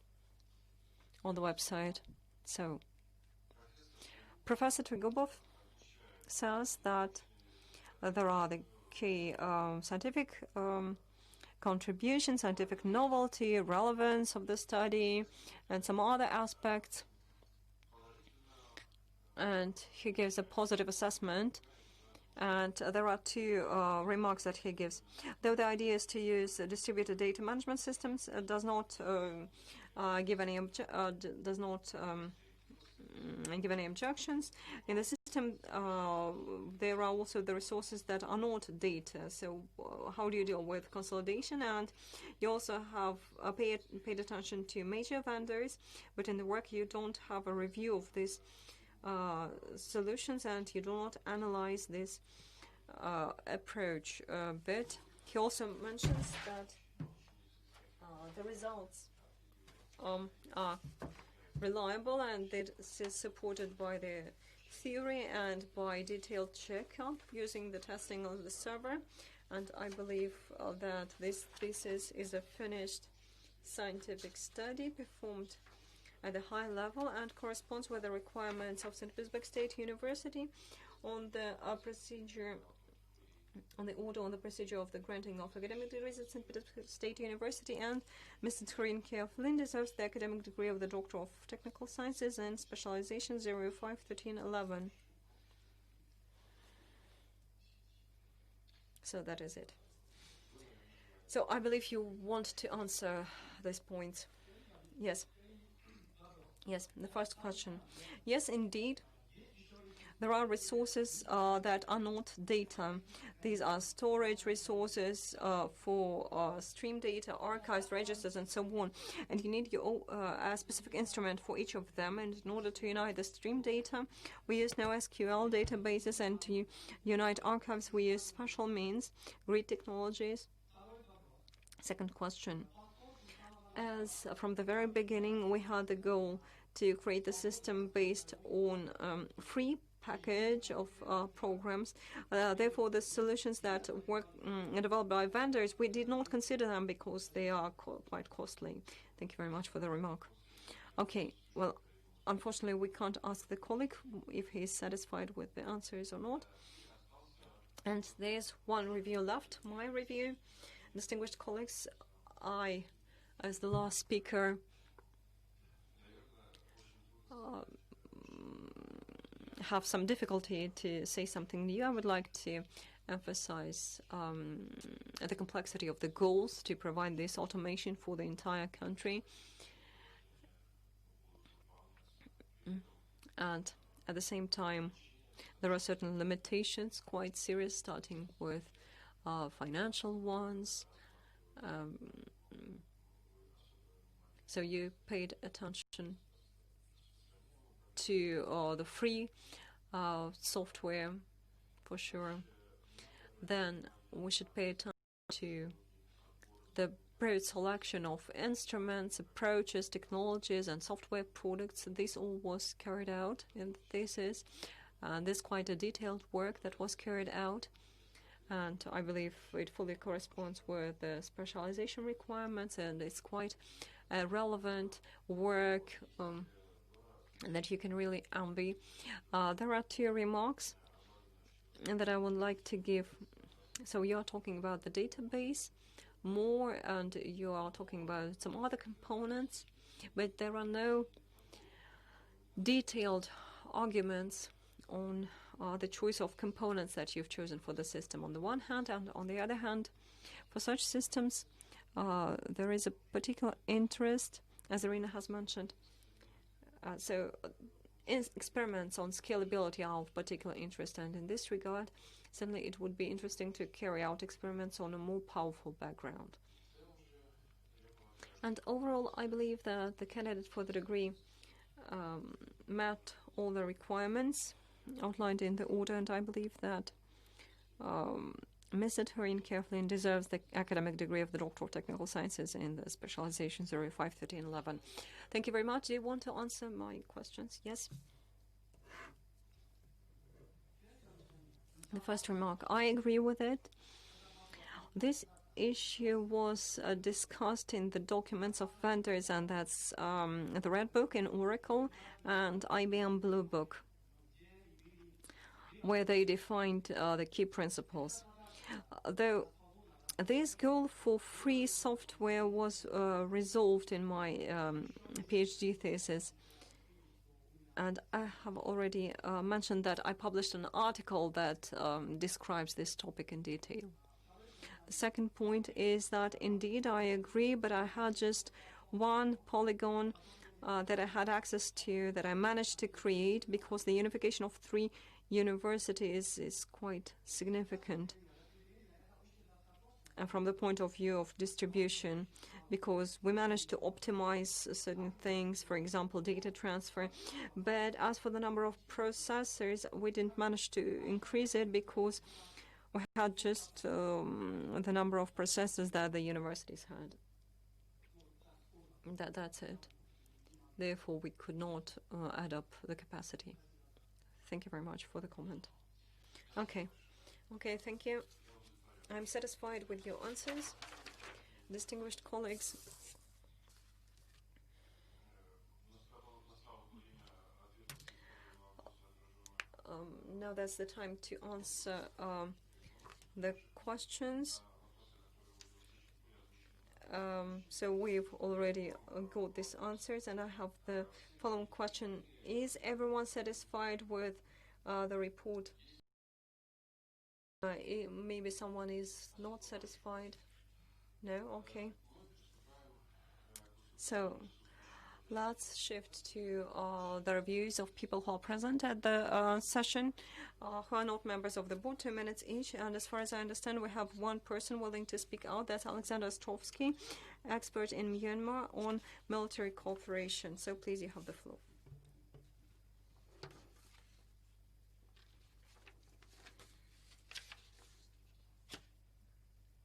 on the website. So, Professor Trigobov says that there are the key scientific contribution, scientific novelty, relevance of the study, and some other aspects. And he gives a positive assessment. And there are two remarks that he gives. Though the idea is to use distributed data management systems, does not give any give any objections. In the system, there are also the resources that are not data. So how do you deal with consolidation? And you also have paid attention to major vendors, but in the work you don't have a review of these solutions, and you do not analyze this approach a bit. He also mentions that the results are reliable, and this is supported by the theory and by detailed checkup using the testing on the server. And I believe that this thesis is a finished scientific study performed at a high level and corresponds with the requirements of St. Petersburg State University on the procedure, on the order on the procedure of the granting of academic degrees at St. Petersburg State University. And Mr. Thurein Kyaw deserves the academic degree of the Doctor of Technical Sciences in Specialization 05-1311. So that is it. So I believe you want to answer this point. Yes. Yes, the first question. Yes, indeed. There are resources that are not data. These are storage resources for stream data, archives, registers, and so on. And you need your a specific instrument for each of them. And in order to unite the stream data, we use NoSQL databases, and to unite archives, we use special means, grid technologies. Second question. As from the very beginning, we had the goal to create the system based on free package of programs. Therefore, the solutions that were developed by vendors, we did not consider them because they are quite costly. Thank you very much for the remark. Okay, well, unfortunately, we can't ask the colleague if he is satisfied with the answers or not. And there's one review left, my review. Distinguished colleagues, I, as the last speaker, have some difficulty to say something new. I would like to emphasize the complexity of the goals to provide this automation for the entire country. And at the same time, there are certain limitations, quite serious, starting with financial ones. So you paid attention to the free software, for sure. Then we should pay attention to the broad selection of instruments, approaches, technologies, and software products. This all was carried out in the thesis. This is quite a detailed work that was carried out, and I believe it fully corresponds with the specialization requirements, and it's quite a relevant work that you can really envy. There are two remarks that I would like to give. So you are talking about the database more, and you are talking about some other components, but there are no detailed arguments on the choice of components that you've chosen for the system on the one hand, and on the other hand, for such systems, there is a particular interest, as Irina has mentioned. So experiments on scalability are of particular interest, and in this regard, certainly it would be interesting to carry out experiments on a more powerful background. And overall, I believe that the candidate for the degree met all the requirements outlined in the order, and I believe that Mr. Thurein Kyaw deserves the academic degree of the Doctor of Technical Sciences in the Specialization 05-1311. Thank you very much. Do you want to answer my questions? Yes? The first remark, I agree with it. This issue was discussed in the documents of vendors, and that's the Red Book in Oracle and IBM Blue Book, where they defined the key principles. Though this goal for free software was resolved in my PhD thesis, and I have already mentioned that I published an article that describes this topic in detail. The second point is that indeed I agree, but I had just one polygon that I had access to, that I managed to create, because the unification of three universities is quite significant. and from the point of view of distribution, because we managed to optimize certain things, for example, data transfer. But as for the number of processors, we didn't manage to increase it because we had just the number of processors that the universities had. That's it. Therefore, we could not add up the capacity. Thank you very much for the comment. Okay, thank you. I'm satisfied with your answers, distinguished colleagues. Now that's the time to answer the questions. So we've already got these answers, and I have the following question. Is everyone satisfied with the report? Maybe someone is not satisfied. No? Okay. So let's shift to the reviews of people who are present at the session, who are not members of the board, 2 minutes each. And as far as I understand, we have one person willing to speak out. That's Alexander Ostrovsky, expert in Myanmar on military cooperation. So please, you have the floor.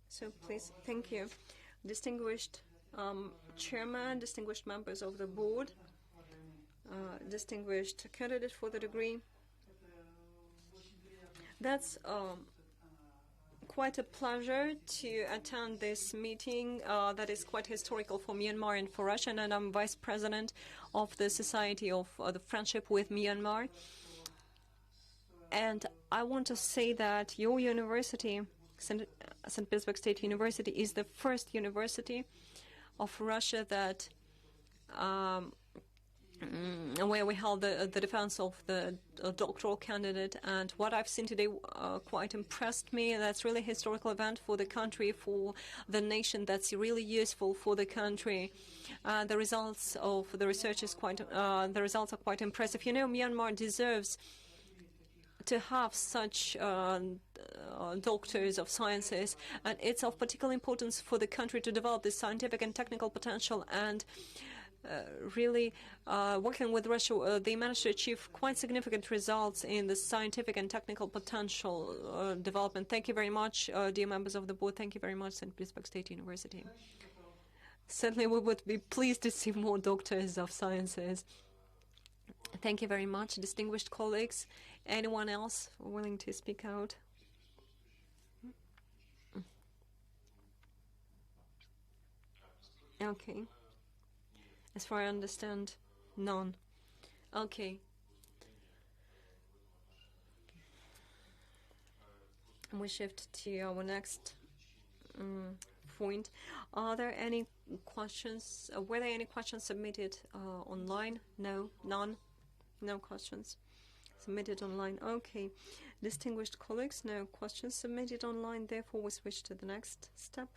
So please, thank you. Distinguished chairman, distinguished members of the board, distinguished candidate for the degree. That's quite a pleasure to attend this meeting that is quite historical for Myanmar and for Russia, and I'm vice president of the Society of the Friendship with Myanmar. And I want to say that your university, St. Petersburg State University, is the first university of Russia that where we held the defense of the doctoral candidate. And what I've seen today quite impressed me. That's really a historical event for the country, for the nation. That's really useful for the country. The results of the research is quite. The results are quite impressive. You know, Myanmar deserves to have such doctors of sciences, and it's of particular importance for the country to develop this scientific and technical potential. And really, working with Russia, they managed to achieve quite significant results in the scientific and technical potential development. Thank you very much, dear members of the board. Thank you very much, St. Petersburg State University. Certainly, we would be pleased to see more doctors of sciences. Thank you very much, distinguished colleagues. Anyone else willing to speak out? Okay. As far as I understand, none. Okay. We shift to our next point. Are there any questions? Were there any questions submitted online? No, none. No questions submitted online. Okay. Distinguished colleagues, no questions submitted online. Therefore, we switch to the next step.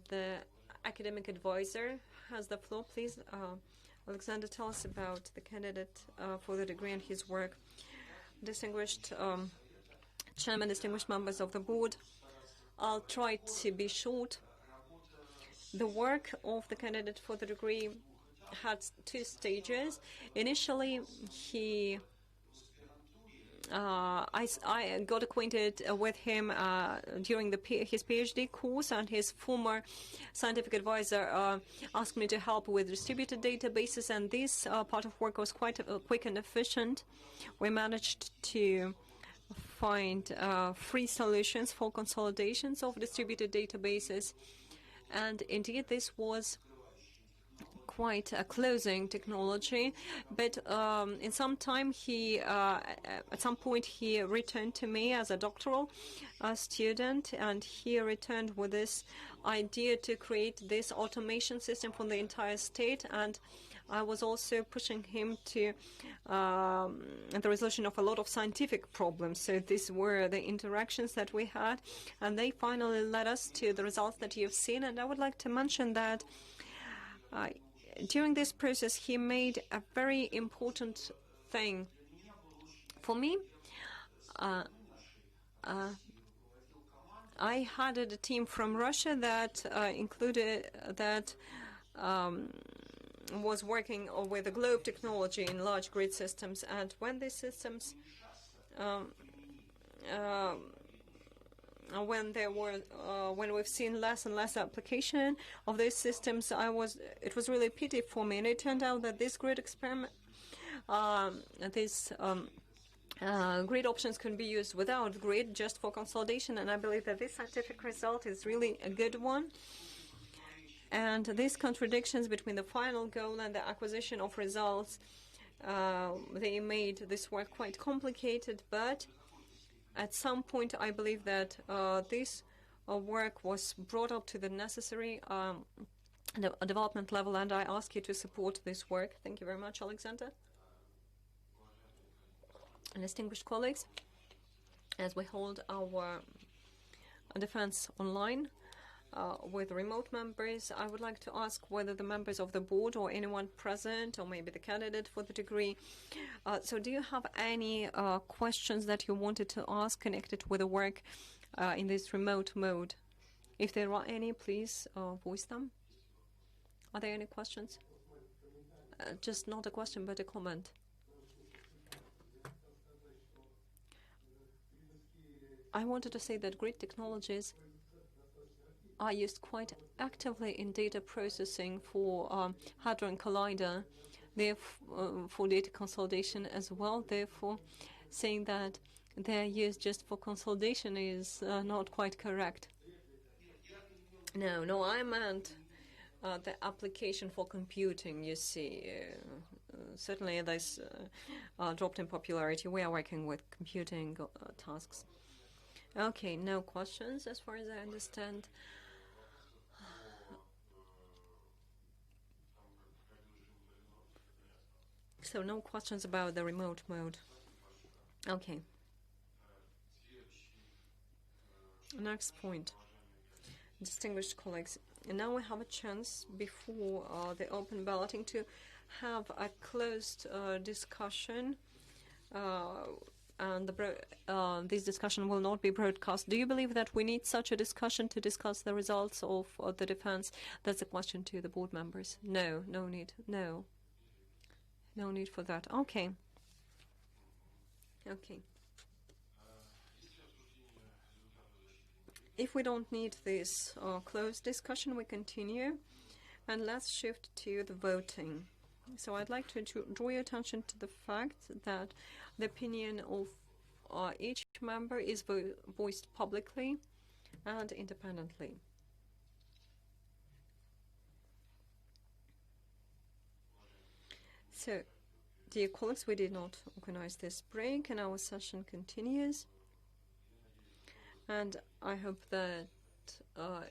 The academic advisor has the floor. Please, Alexander, tell us about the candidate for the degree and his work. Distinguished chairman, distinguished members of the board, I'll try to be short. The work of the candidate for the degree had 2 stages. Initially, I got acquainted with him during his PhD course, and his former scientific advisor asked me to help with distributed databases, and this part of work was quite quick and efficient. We managed to find free solutions for consolidations of distributed databases, and indeed this was quite a closing technology, but in some time at some point he returned to me as a doctoral student, and he returned with this idea to create this automation system for the entire state. And I was also pushing him to the resolution of a lot of scientific problems. So these were the interactions that we had, and they finally led us to the results that you've seen. And I would like to mention that during this process, he made a very important thing for me. I had a team from Russia that was working with the globe technology in large grid systems, and when these systems when we've seen less and less application of these systems, it was really pity for me, and it turned out that this grid experiment, grid options can be used without grid, just for consolidation, and I believe that this scientific result is really a good one. And these contradictions between the final goal and the acquisition of results, they made this work quite complicated, but at some point I believe that this work was brought up to the necessary development level, and I ask you to support this work. Thank you very much, Alexander. And distinguished colleagues, as we hold our defense online with remote members, I would like to ask whether the members of the board or anyone present, or maybe the candidate for the degree, so do you have any questions that you wanted to ask connected with the work in this remote mode? If there are any, please voice them. Are there any questions? Just not a question, but a comment. I wanted to say that grid technologies are used quite actively in data processing for Hadron Collider, therefore for data consolidation as well. Therefore, saying that they're used just for consolidation is not quite correct. No, I meant the application for computing, you see. Certainly this dropped in popularity. We are working with computing tasks. Okay, no questions as far as I understand. So no questions about the remote mode. Okay. Next point. Distinguished colleagues, and now we have a chance before the open balloting to have a closed discussion, and this discussion will not be broadcast. Do you believe that we need such a discussion to discuss the results of the defense? That's a question to the board members. No need. No need for that. Okay. If we don't need this closed discussion, we continue, and let's shift to the voting. So I'd like to draw your attention to the fact that the opinion of each member is voiced publicly and independently. So, dear colleagues, we did not organize this break, and our session continues. And I hope that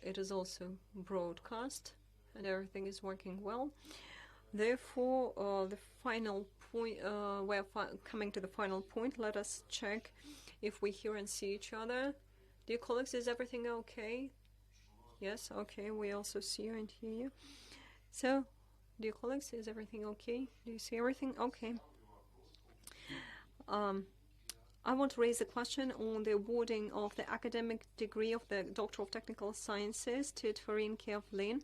it is also broadcast and everything is working well. Therefore, the final point, we're coming to the final point. Let us check if we hear and see each other. Dear colleagues, is everything okay? Yes, okay, we also see you and hear you. So, dear colleagues, is everything okay? Do you see everything? Okay. I want to raise a question on the awarding of the academic degree of the Doctor of Technical Sciences to Thurein, Kyaw, Lwin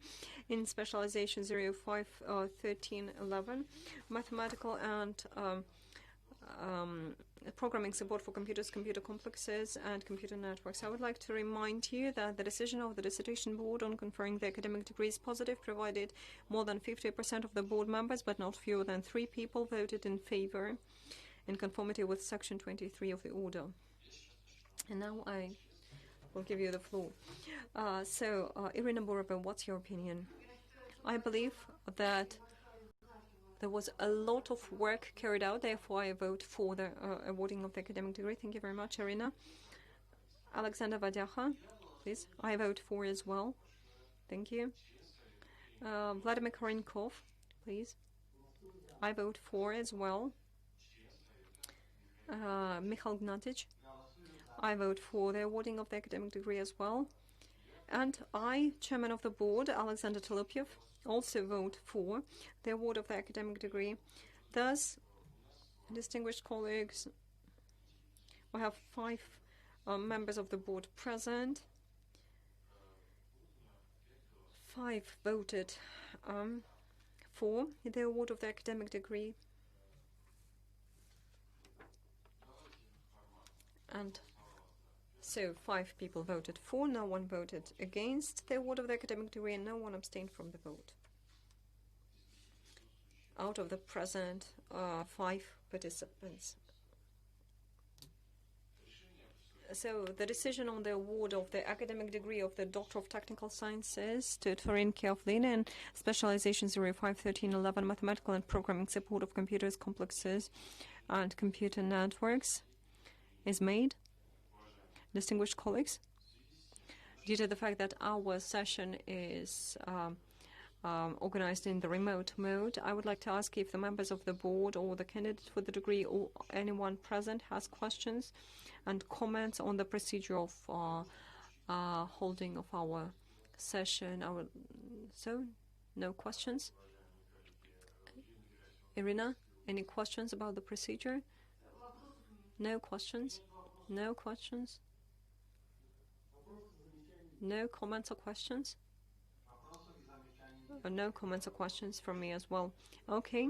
in Specialisation 05-1311, Mathematical and Programming Support for Computers, Computer Complexes and Computer Networks. I would like to remind you that the decision of the Dissertation Board on conferring the academic degree is positive, provided more than 50% of the board members, but not fewer than 3 people, voted in favor, in conformity with Section 23 of the Order. And now I will give you the floor. Irina Borova, what's your opinion? I believe that there was a lot of work carried out, therefore I vote for the awarding of the academic degree. Thank you very much, Irina. Alexander Vadyacha, please. I vote for as well. Thank you. Vladimir Korenkov, please. I vote for as well. Mikhail Gnatic, I vote for the awarding of the academic degree as well. And I, Chairman of the Board, Alexander Telopyev, also vote for the award of the academic degree. Thus, distinguished colleagues, we have 5 members of the board present, 5 voted for the award of the academic degree, and so 5 people voted for, no one voted against the award of the academic degree, and no one abstained from the vote. Out of the present 5 participants. So the decision on the award of the academic degree of the Doctor of Technical Sciences to Thurein, Kyaw, Lwin, and Specialisation 051311 Mathematical and Programming Support of Computers, Complexes, and Computer Networks is made. Distinguished colleagues, due to the fact that our session is organized in the remote mode, I would like to ask if the members of the board or the candidate for the degree or anyone present has questions and comments on the procedure of holding of our session. So, no questions? Irina, any questions about the procedure? No questions? No questions? No comments or questions? No comments or questions from me as well. Okay,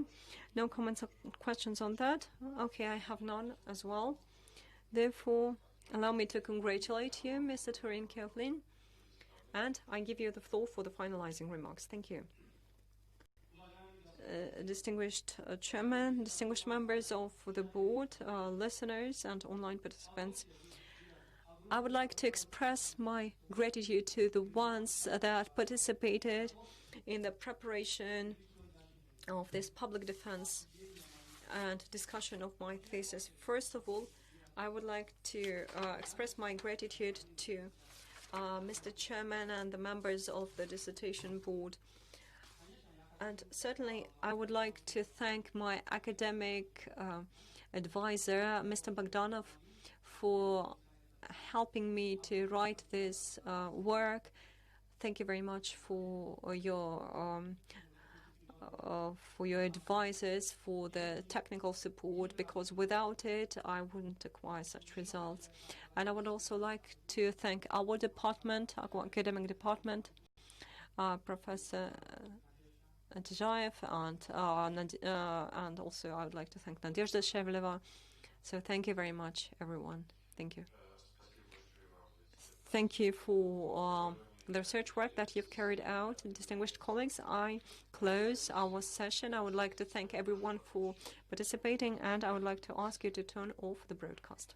no comments or questions on that. Okay, I have none as well. Therefore, allow me to congratulate you, Mr. Thurein, Kyaw, Lwin, and I give you the floor for the finalizing remarks. Thank you. Distinguished chairman, distinguished members of the board, listeners, and online participants, I would like to express my gratitude to the ones that participated in the preparation of this public defense and discussion of my thesis. First of all, I would like to express my gratitude to Mr. Chairman and the members of the dissertation board. And certainly, I would like to thank my academic advisor, Mr. Bogdanov, for helping me to write this work. Thank you very much for your advices, for the technical support, because without it, I wouldn't acquire such results. And I would also like to thank our department, our academic department, Professor Tjaev, and also I would like to thank Nadezhda Shevleva. So thank you very much, everyone. Thank you. Thank you for the research work that you've carried out. Distinguished colleagues, I close our session. I would like to thank everyone for participating, and I would like to ask you to turn off the broadcast.